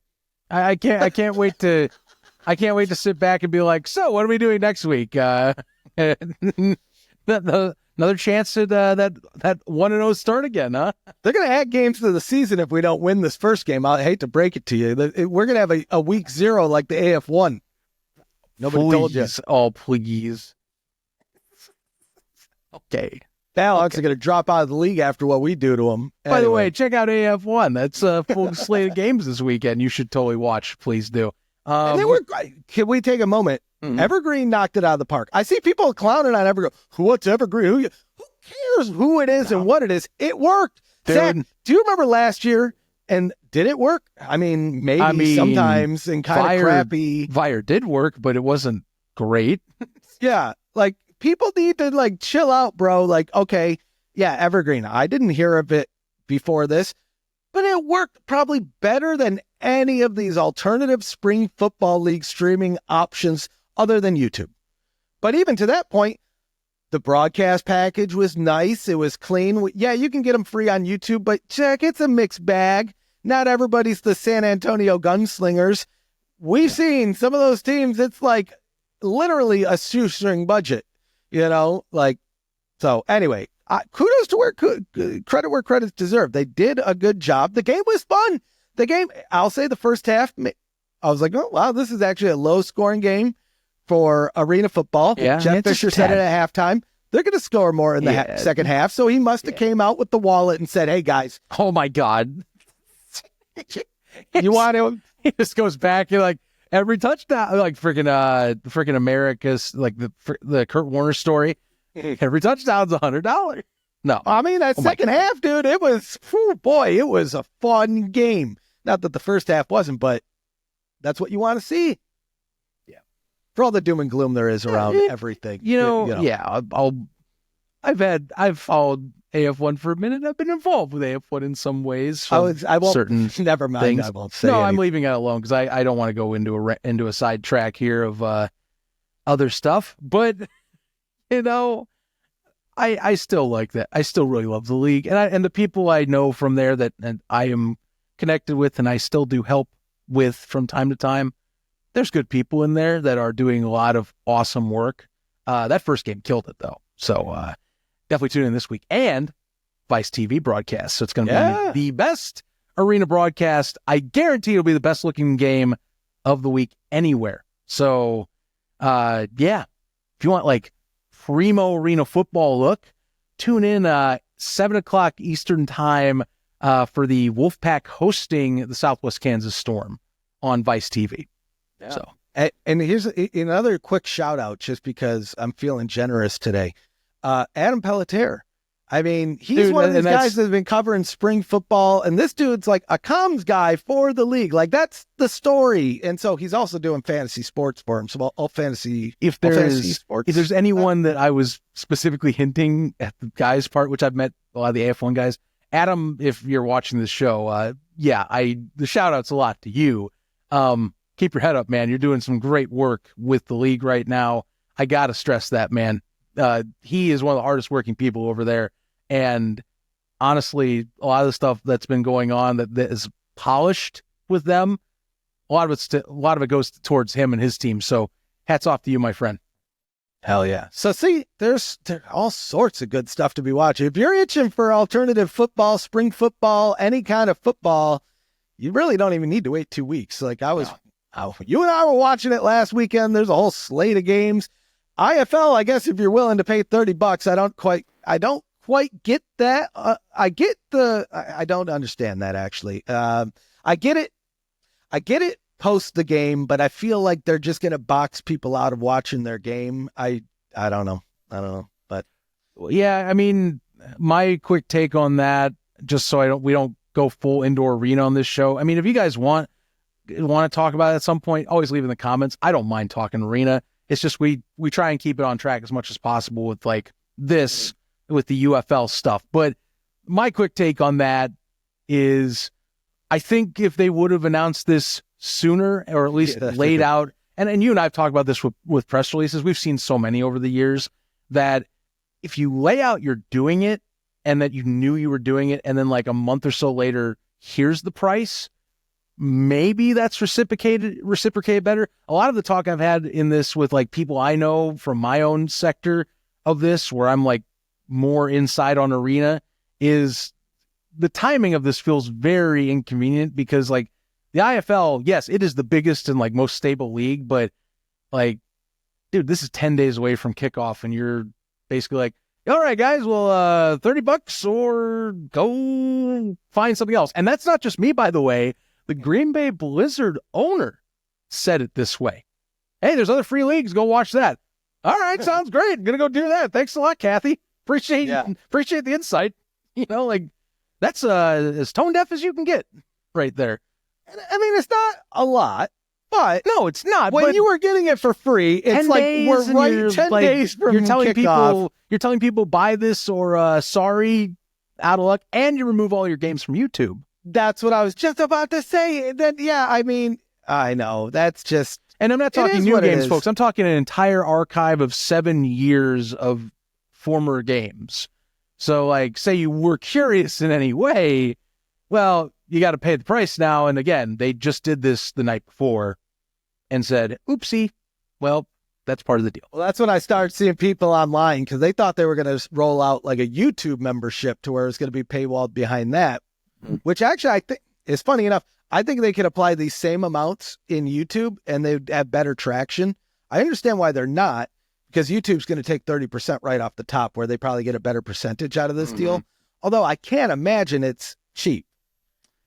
S3: I can't wait to sit back and be like, so what are we doing next week? Another chance at that 1-0 start again, huh?
S1: They're going to add games to the season if we don't win this first game. I hate to break it to you. We're going to have a week 0 like the AF1. Nobody told you.
S3: Oh, please. Okay.
S1: Ballots are going to drop out of the league after what we do to them.
S3: By the way, check out AF1. That's a full slate of games this weekend. You should totally watch. Please do.
S1: And they were great. Can we take a moment? Mm-hmm. Evergreen knocked it out of the park. I see people clowning on Evergreen. What's Evergreen? Who cares who it is and what it is? It worked. Zach, do you remember last year? And did it work? I mean, maybe sometimes and kind of crappy.
S3: Fire did work, but it wasn't great.
S1: Yeah. Like, people need to, like, chill out, bro. Like, okay, yeah, Evergreen. I didn't hear of it before this, but it worked probably better than any of these alternative spring football league streaming options other than YouTube. But even to that point, the broadcast package was nice. It was clean. Yeah, you can get them free on YouTube, but check, it's a mixed bag. Not everybody's the San Antonio Gunslingers. We've seen some of those teams, it's like literally a shoestring budget, you know? Like, so anyway, kudos to credit where credit's deserved. They did a good job. The game was fun. The game, I'll say the first half, I was like, oh, wow, this is actually a low-scoring game for arena football.
S3: Yeah,
S1: Jeff Fisher said it at halftime. They're going to score more in the second half, so he must have came out with the wallet and said, hey, guys.
S3: Oh, my God.
S1: You want to?
S3: He just goes back. You're like, every touchdown, like freaking America's, like the Kurt Warner story, every touchdown's $100. No.
S1: I mean, that second half, dude, it was, it was a fun game. Not that the first half wasn't, but that's what you want to see. Yeah. For all the doom and gloom there is around everything.
S3: Yeah. I've followed AF1 for a minute. I've been involved with AF1 in some ways.
S1: I won't. Never mind.
S3: Things.
S1: I won't say. No,
S3: I'm leaving it alone because I don't want to go into a side track here of other stuff. But I still like that. I still really love the league, and the people I know from there that I am connected with, and I still do help with from time to time. There's good people in there that are doing a lot of awesome work. That first game killed it though, so definitely tune in this week. And Vice TV broadcast, so it's going to be the best arena broadcast. I guarantee it'll be the best looking game of the week anywhere. So if you want like primo arena football look, tune in 7:00 Eastern time for the Wolfpack hosting the Southwest Kansas Storm on Vice TV.
S1: Yeah. So, and here's another quick shout out, just because I'm feeling generous today. Adam Pelletier. I mean, he's one of these guys that's been covering spring football, and this dude's like a comms guy for the league. Like, that's the story. And so he's also doing fantasy sports for him. So all fantasy.
S3: If there's anyone that I was specifically hinting at the guys part, which I've met a lot of the AF1 guys, Adam, if you're watching this show, the shout out's a lot to you. Keep your head up, man. You're doing some great work with the league right now. I got to stress that, man. He is one of the hardest working people over there. And honestly, a lot of the stuff that's been going on that is polished with them, a lot of it goes towards him and his team. So hats off to you, my friend.
S1: Hell yeah. So see, there's all sorts of good stuff to be watching. If you're itching for alternative football, spring football, any kind of football, you really don't even need to wait 2 weeks. Like you and I were watching it last weekend. There's a whole slate of games. IFL, I guess if you're willing to pay $30, I don't quite get that. I don't understand that actually. I get it post the game, but I feel like they're just going to box people out of watching their game. I don't know. But
S3: yeah, I mean, my quick take on that, just so we don't go full indoor arena on this show. I mean, if you guys want to talk about it at some point, always leave in the comments. I don't mind talking arena. It's just we try and keep it on track as much as possible with like this, with the UFL stuff. But my quick take on that is, I think if they would have announced this sooner, or at least laid out, and you and I have talked about this with press releases, we've seen so many over the years, that if you lay out you're doing it and that you knew you were doing it, and then like a month or so later, here's the price, maybe that's reciprocated better. A lot of the talk I've had in this with like people I know from my own sector of this, where I'm like more inside on arena, is the timing of this feels very inconvenient because like the IFL, yes, it is the biggest and like most stable league, but like, dude, this is 10 days away from kickoff and you're basically like, all right, guys, well, $30 or go find something else. And that's not just me, by the way. The Green Bay Blizzard owner said it this way. Hey, there's other free leagues. Go watch that. All right, sounds great. Gonna go do that. Thanks a lot, Kathy. Appreciate the insight. You know, like that's as tone deaf as you can get right there.
S1: I mean, it's not a lot, but
S3: no, it's not.
S1: When you were getting it for free, it's like we're right 10 days from kickoff.
S3: You're telling people buy this or sorry, out of luck, and you remove all your games from YouTube.
S1: That's what I was just about to say. Then, yeah, I mean, I know that's just,
S3: and I'm not talking new games, folks. I'm talking an entire archive of 7 years of former games. So, like, say you were curious in any way, well, you got to pay the price now. And again, they just did this the night before and said, oopsie, well, that's part of the deal.
S1: Well, that's when I started seeing people online because they thought they were going to roll out like a YouTube membership to where it's going to be paywalled behind that. Which actually I think is funny enough. I think they could apply these same amounts in YouTube and they'd have better traction. I understand why they're not, because YouTube's going to take 30% right off the top where they probably get a better percentage out of this deal. Although I can't imagine it's cheap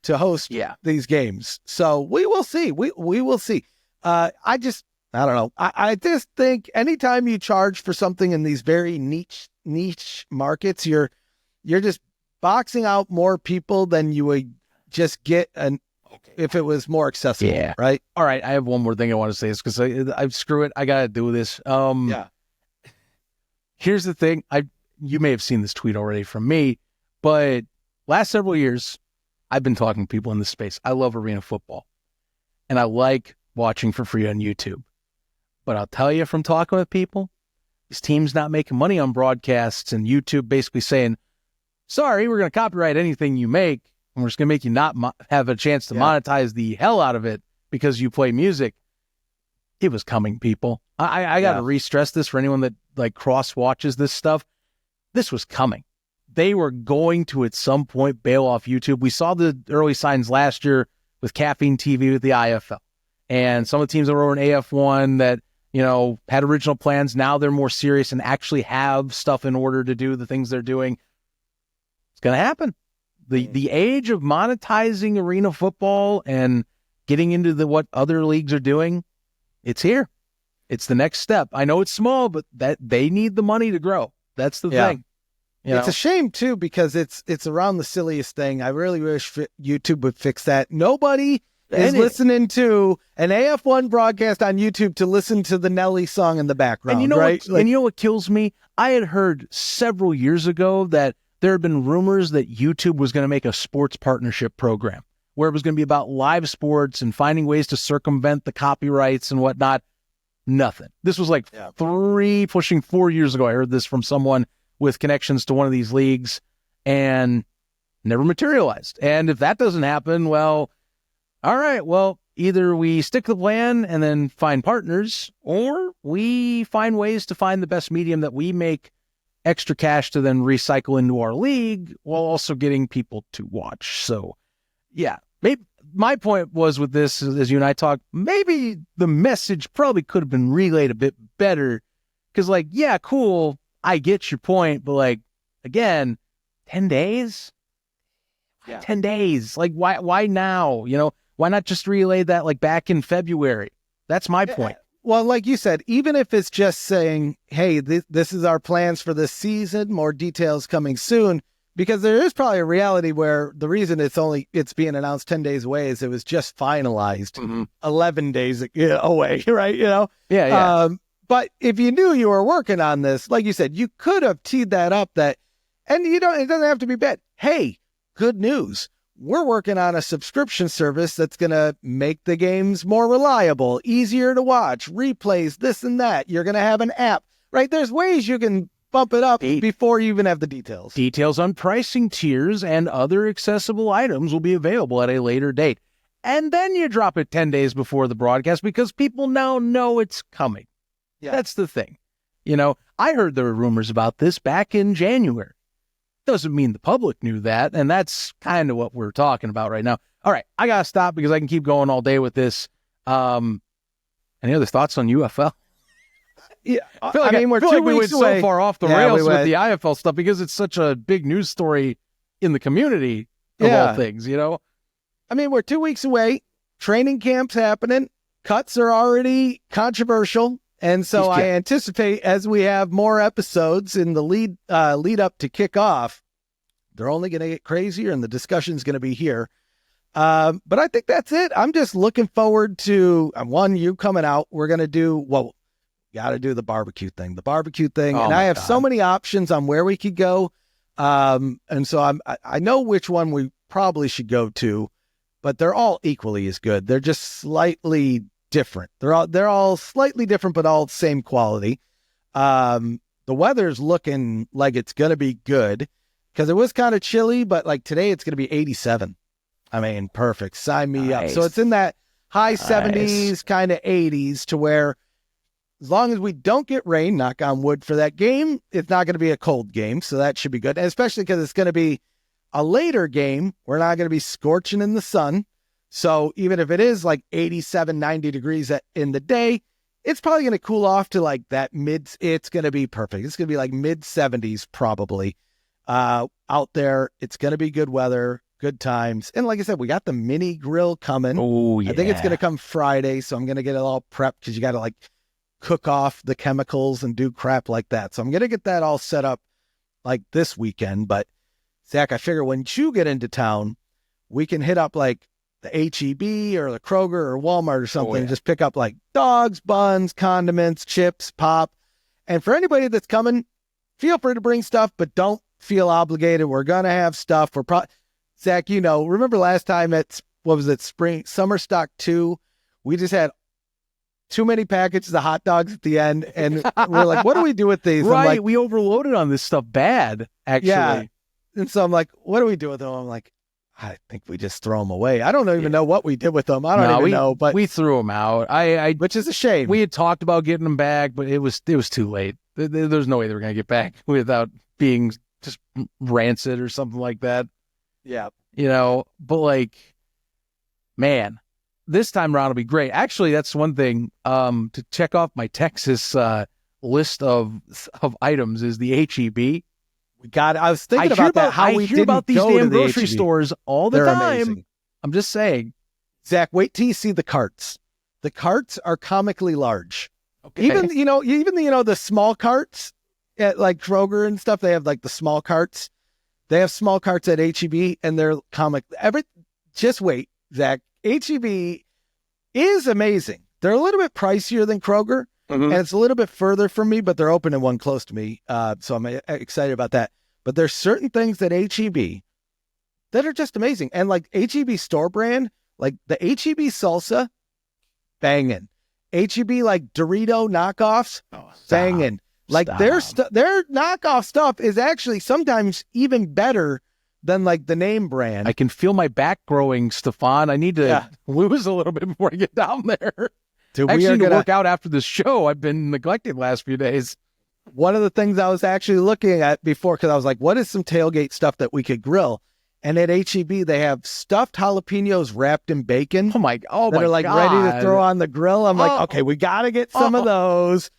S1: to host these games. So we will see. We will see. I don't know. I just think anytime you charge for something in these very niche markets, you're just boxing out more people than you would just get if it was more accessible.
S3: Yeah.
S1: Right.
S3: All right. I have one more thing I want to say is because I screw it. I got to do this. Here's the thing. You may have seen this tweet already from me, but last several years, I've been talking to people in this space. I love arena football and I like watching for free on YouTube, but I'll tell you from talking with people, this team's not making money on broadcasts and YouTube basically saying, sorry, we're going to copyright anything you make, and we're just going to make you not have a chance to monetize the hell out of it because you play music. It was coming, people. I got to re-stress this for anyone that like cross-watches this stuff. This was coming. They were going to, at some point, bail off YouTube. We saw the early signs last year with Caffeine TV with the IFL. And some of the teams that were in AF1 that, you know, had original plans, now they're more serious and actually have stuff in order to do the things they're doing. It's going to happen. The age of monetizing arena football and getting into what other leagues are doing, it's here. It's the next step. I know it's small, but that they need the money to grow. That's the thing.
S1: It's a shame too because it's around the silliest thing. I really wish YouTube would fix that. Nobody is listening to an AF1 broadcast on YouTube to listen to the Nelly song in the background.
S3: And you know
S1: right?
S3: and you know what kills me? I had heard several years ago that there had been rumors that YouTube was going to make a sports partnership program where it was going to be about live sports and finding ways to circumvent the copyrights and whatnot. Nothing. This was like 3, pushing 4 years ago. I heard this from someone with connections to one of these leagues and never materialized. And if that doesn't happen, well, all right, well, either we stick to the plan and then find partners, or we find ways to find the best medium that we make extra cash to then recycle into our league while also getting people to watch. So, yeah, maybe my point was with this, as you and I talked, maybe the message probably could have been relayed a bit better because, like, yeah, cool, I get your point, but, like, again, 10 days? Yeah. 10 days. Like, why now? You know, why not just relay that, like, back in February? That's my point.
S1: Well, like you said, even if it's just saying, hey, this is our plans for this season, more details coming soon, because there is probably a reality where the reason it's being announced 10 days away is it was just finalized 11 days away, right? You know?
S3: Yeah.
S1: But if you knew you were working on this, like you said, you could have teed that up and it doesn't have to be bad. Hey, good news. We're working on a subscription service that's going to make the games more reliable, easier to watch, replays, this and that. You're going to have an app, right? There's ways you can bump it up before you even have the details.
S3: Details on pricing tiers and other accessible items will be available at a later date. and then you drop it 10 days before the broadcast because people now know it's coming.
S1: Yeah.
S3: That's the thing. I heard there were rumors about this back in January. Doesn't mean the public knew that, and that's kind of what we're talking about right now. All right, I got to stop because I can keep going all day with this. Any other thoughts on UFL?
S1: Yeah,
S3: I feel like,
S1: we're 2
S3: we went
S1: weeks away.
S3: so far off the rails with the IFL stuff because it's such a big news story in the community of all things,
S1: we're 2 weeks away. Training camp's happening. Cuts are already controversial. And so I anticipate as we have more episodes in the lead up to kickoff, they're only going to get crazier and the discussion's going to be here. But I think that's it. I'm just looking forward to, you coming out. We're going to do, got to do the barbecue thing. And I have so many options on where we could go. And so I know which one we probably should go to, but they're all equally as good. They're just slightly different. They're all slightly different, but all same quality. The weather's looking like it's going to be good because it was kind of chilly, but like today it's going to be 87. Perfect. Sign me up. So it's in that high 70s, kind of 80s to where as long as we don't get rain, knock on wood for that game, it's not going to be a cold game. So that should be good. And especially because it's going to be a later game. We're not going to be scorching in the sun. So even if it is like 87, 90 degrees in the day, it's probably going to cool off to like that it's going to be perfect. It's going to be like mid 70s probably out there. It's going to be good weather, good times. And like I said, we got the mini grill coming.
S3: Oh, yeah.
S1: I think it's going to come Friday. So I'm going to get it all prepped because you got to like cook off the chemicals and do crap like that. So I'm going to get that all set up like this weekend. But Zach, I figure when you get into town, we can hit up like the HEB or the Kroger or Walmart or something, and just pick up like dogs, buns, condiments, chips, pop. And for anybody that's coming, feel free to bring stuff, but don't feel obligated. We're going to have stuff. Zach, remember last time at, Summer Stock 2, we just had too many packages of hot dogs at the end. And we're like, what do we do with these?
S3: Right. We overloaded on this stuff bad, actually. Yeah.
S1: And so I'm like, what do we do with them? I'm like, I think we just throw them away. I don't even know what we did with them. I don't even know, but
S3: we threw them out.
S1: Which is a shame.
S3: We had talked about getting them back, but it was too late. There's no way they were going to get back without being just rancid or something like that.
S1: Yeah.
S3: But like, man, this time around will be great. Actually, that's one thing to check off my Texas list of items is the HEB.
S1: I was thinking about that.
S3: I hear about these damn grocery stores all the time. Amazing. I'm just saying.
S1: Zach, wait till you see the carts. The carts are comically large. Okay. Even the small carts at like Kroger and stuff, they have like the small carts. They have small carts at HEB and they're just wait, Zach. HEB is amazing. They're a little bit pricier than Kroger. Mm-hmm. And it's a little bit further from me, but they're opening one close to me. So I'm excited about that. But there's certain things at HEB that are just amazing. And like HEB store brand, like the HEB salsa, banging. HEB like Dorito knockoffs, banging. Like their knockoff stuff is actually sometimes even better than like the name brand.
S3: I can feel my back growing, Stefan. I need to lose a little bit before I get down there.
S1: Dude,
S3: actually, we need to work out after this show. I've been neglected the last few days.
S1: One of the things I was actually looking at before, because I was like, what is some tailgate stuff that we could grill? And at HEB, they have stuffed jalapenos wrapped in bacon.
S3: Oh my God.
S1: That are like ready to throw on the grill. I'm like, okay, we got to get some of those.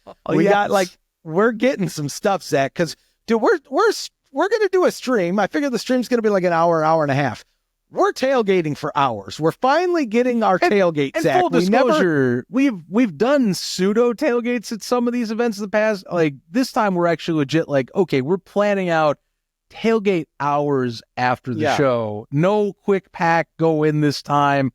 S1: We're getting some stuff, Zach, because dude, we're going to do a stream. I figure the stream's going to be like an hour and a half. We're tailgating for hours. We're finally getting our tailgate,
S3: and
S1: Zach.
S3: Full disclosure, we've done pseudo tailgates at some of these events in the past. Like this time, we're actually legit. Like, okay, we're planning out tailgate hours after the show. No quick pack go in this time.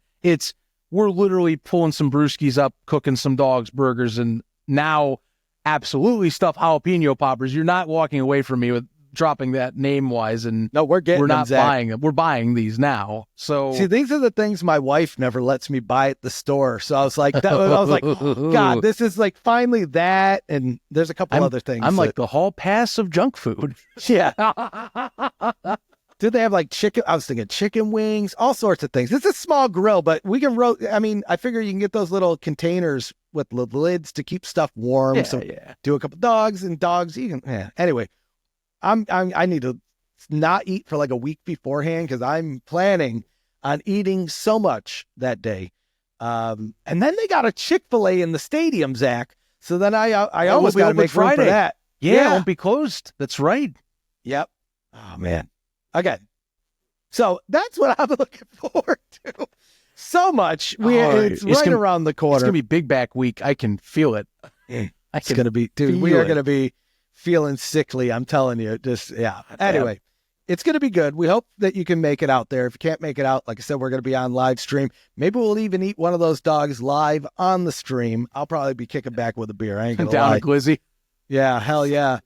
S3: We're literally pulling some brewskis up, cooking some dogs, burgers, and now absolutely stuffed jalapeno poppers. You're not walking away from me with dropping that name wise, and
S1: no, we're
S3: not buying them. We're buying these now. So
S1: see, these are the things my wife never lets me buy at the store. So I was like, God, this is like finally that. And there's a couple other things.
S3: I'm like the hall pass of junk food.
S1: Yeah. Do they have like chicken? I was thinking chicken wings, all sorts of things. It's a small grill, but we can I figure you can get those little containers with the lids to keep stuff warm. Do a couple dogs. You can. Yeah. Anyway, I need to not eat for like a week beforehand because I'm planning on eating so much that day. And then they got a Chick-fil-A in the stadium, Zach. So then I almost got to make room for that.
S3: Yeah, it won't be closed. That's right.
S1: Yep. Oh man. Okay. So that's what I'm looking forward to. So much. It's right around the corner.
S3: It's gonna be Big Back Week. I can feel it.
S1: It's gonna be, dude. We are gonna be feeling sickly. I'm telling you. Anyway, it's gonna be good. We hope that you can make it out there. If you can't make it out, like I said, we're gonna be on live stream. Maybe we'll even eat one of those dogs live on the stream. I'll probably be kicking back with a beer. I ain't gonna lie.
S3: Down a glizzy.
S1: Yeah, hell yeah.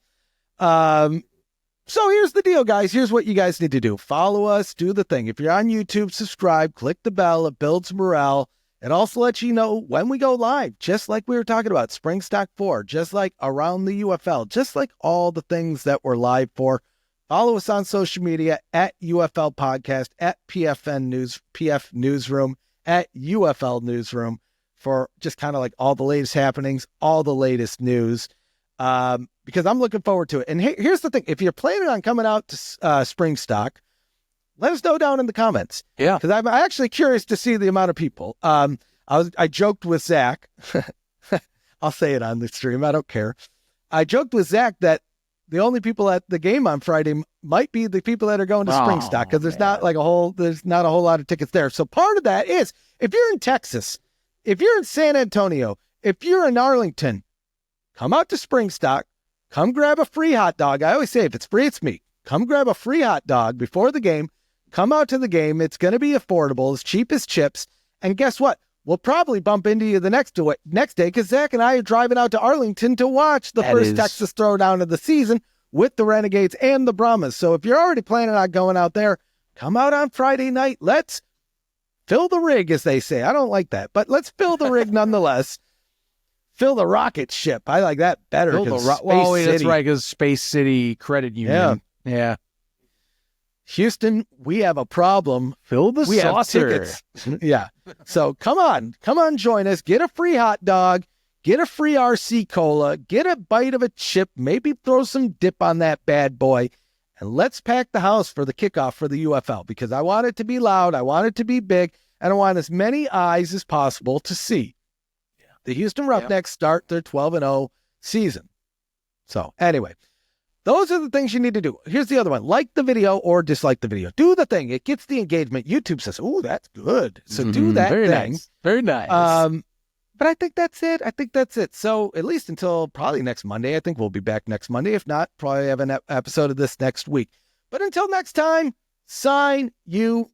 S1: So here's the deal, guys. Here's what you guys need to do. Follow us, do the thing. If you're on YouTube, subscribe, click the bell. It builds morale. It also lets you know when we go live, just like we were talking about Spring Stock 4, just like around the UFL, just like all the things that we're live for. Follow us on social media at UFL Podcast, at PF Newsroom, at UFL Newsroom for just kind of like all the latest happenings, all the latest news. Because I'm looking forward to it. And here's the thing. If you're planning on coming out to Spring Stock, let us know down in the comments.
S3: Yeah.
S1: Because I'm actually curious to see the amount of people. I joked with Zach. I'll say it on the stream. I don't care. I joked with Zach that the only people at the game on Friday might be the people that are going to Spring Stock because there's not a whole lot of tickets there. So part of that is if you're in Texas, if you're in San Antonio, if you're in Arlington, come out to Spring Stock. Come grab a free hot dog. I always say if it's free, it's me. Come grab a free hot dog before the game. Come out to the game. It's going to be affordable, as cheap as chips. And guess what? We'll probably bump into you the next day because Zach and I are driving out to Arlington to watch the first Texas Throwdown of the season with the Renegades and the Brahmas. So if you're already planning on going out there, come out on Friday night. Let's fill the rig, as they say. I don't like that, but let's fill the rig nonetheless. Fill the rocket ship. I like that better.
S3: That's right, because Space City Credit Union. Yeah.
S1: Houston, we have a problem.
S3: Fill the saucer.
S1: Have tickets. Yeah. So come on, join us. Get a free hot dog. Get a free RC Cola. Get a bite of a chip. Maybe throw some dip on that bad boy. And let's pack the house for the kickoff for the UFL because I want it to be loud. I want it to be big. And I want as many eyes as possible to see the Houston Roughnecks start their 12-0 season. So anyway, those are the things you need to do. Here's the other one. Like the video or dislike the video. Do the thing. It gets the engagement. YouTube says, "Oh, that's good." So do that
S3: very
S1: thing.
S3: Nice. Very nice.
S1: But I think that's it. So at least until probably next Monday. I think we'll be back next Monday. If not, probably have an episode of this next week. But until next time, sign you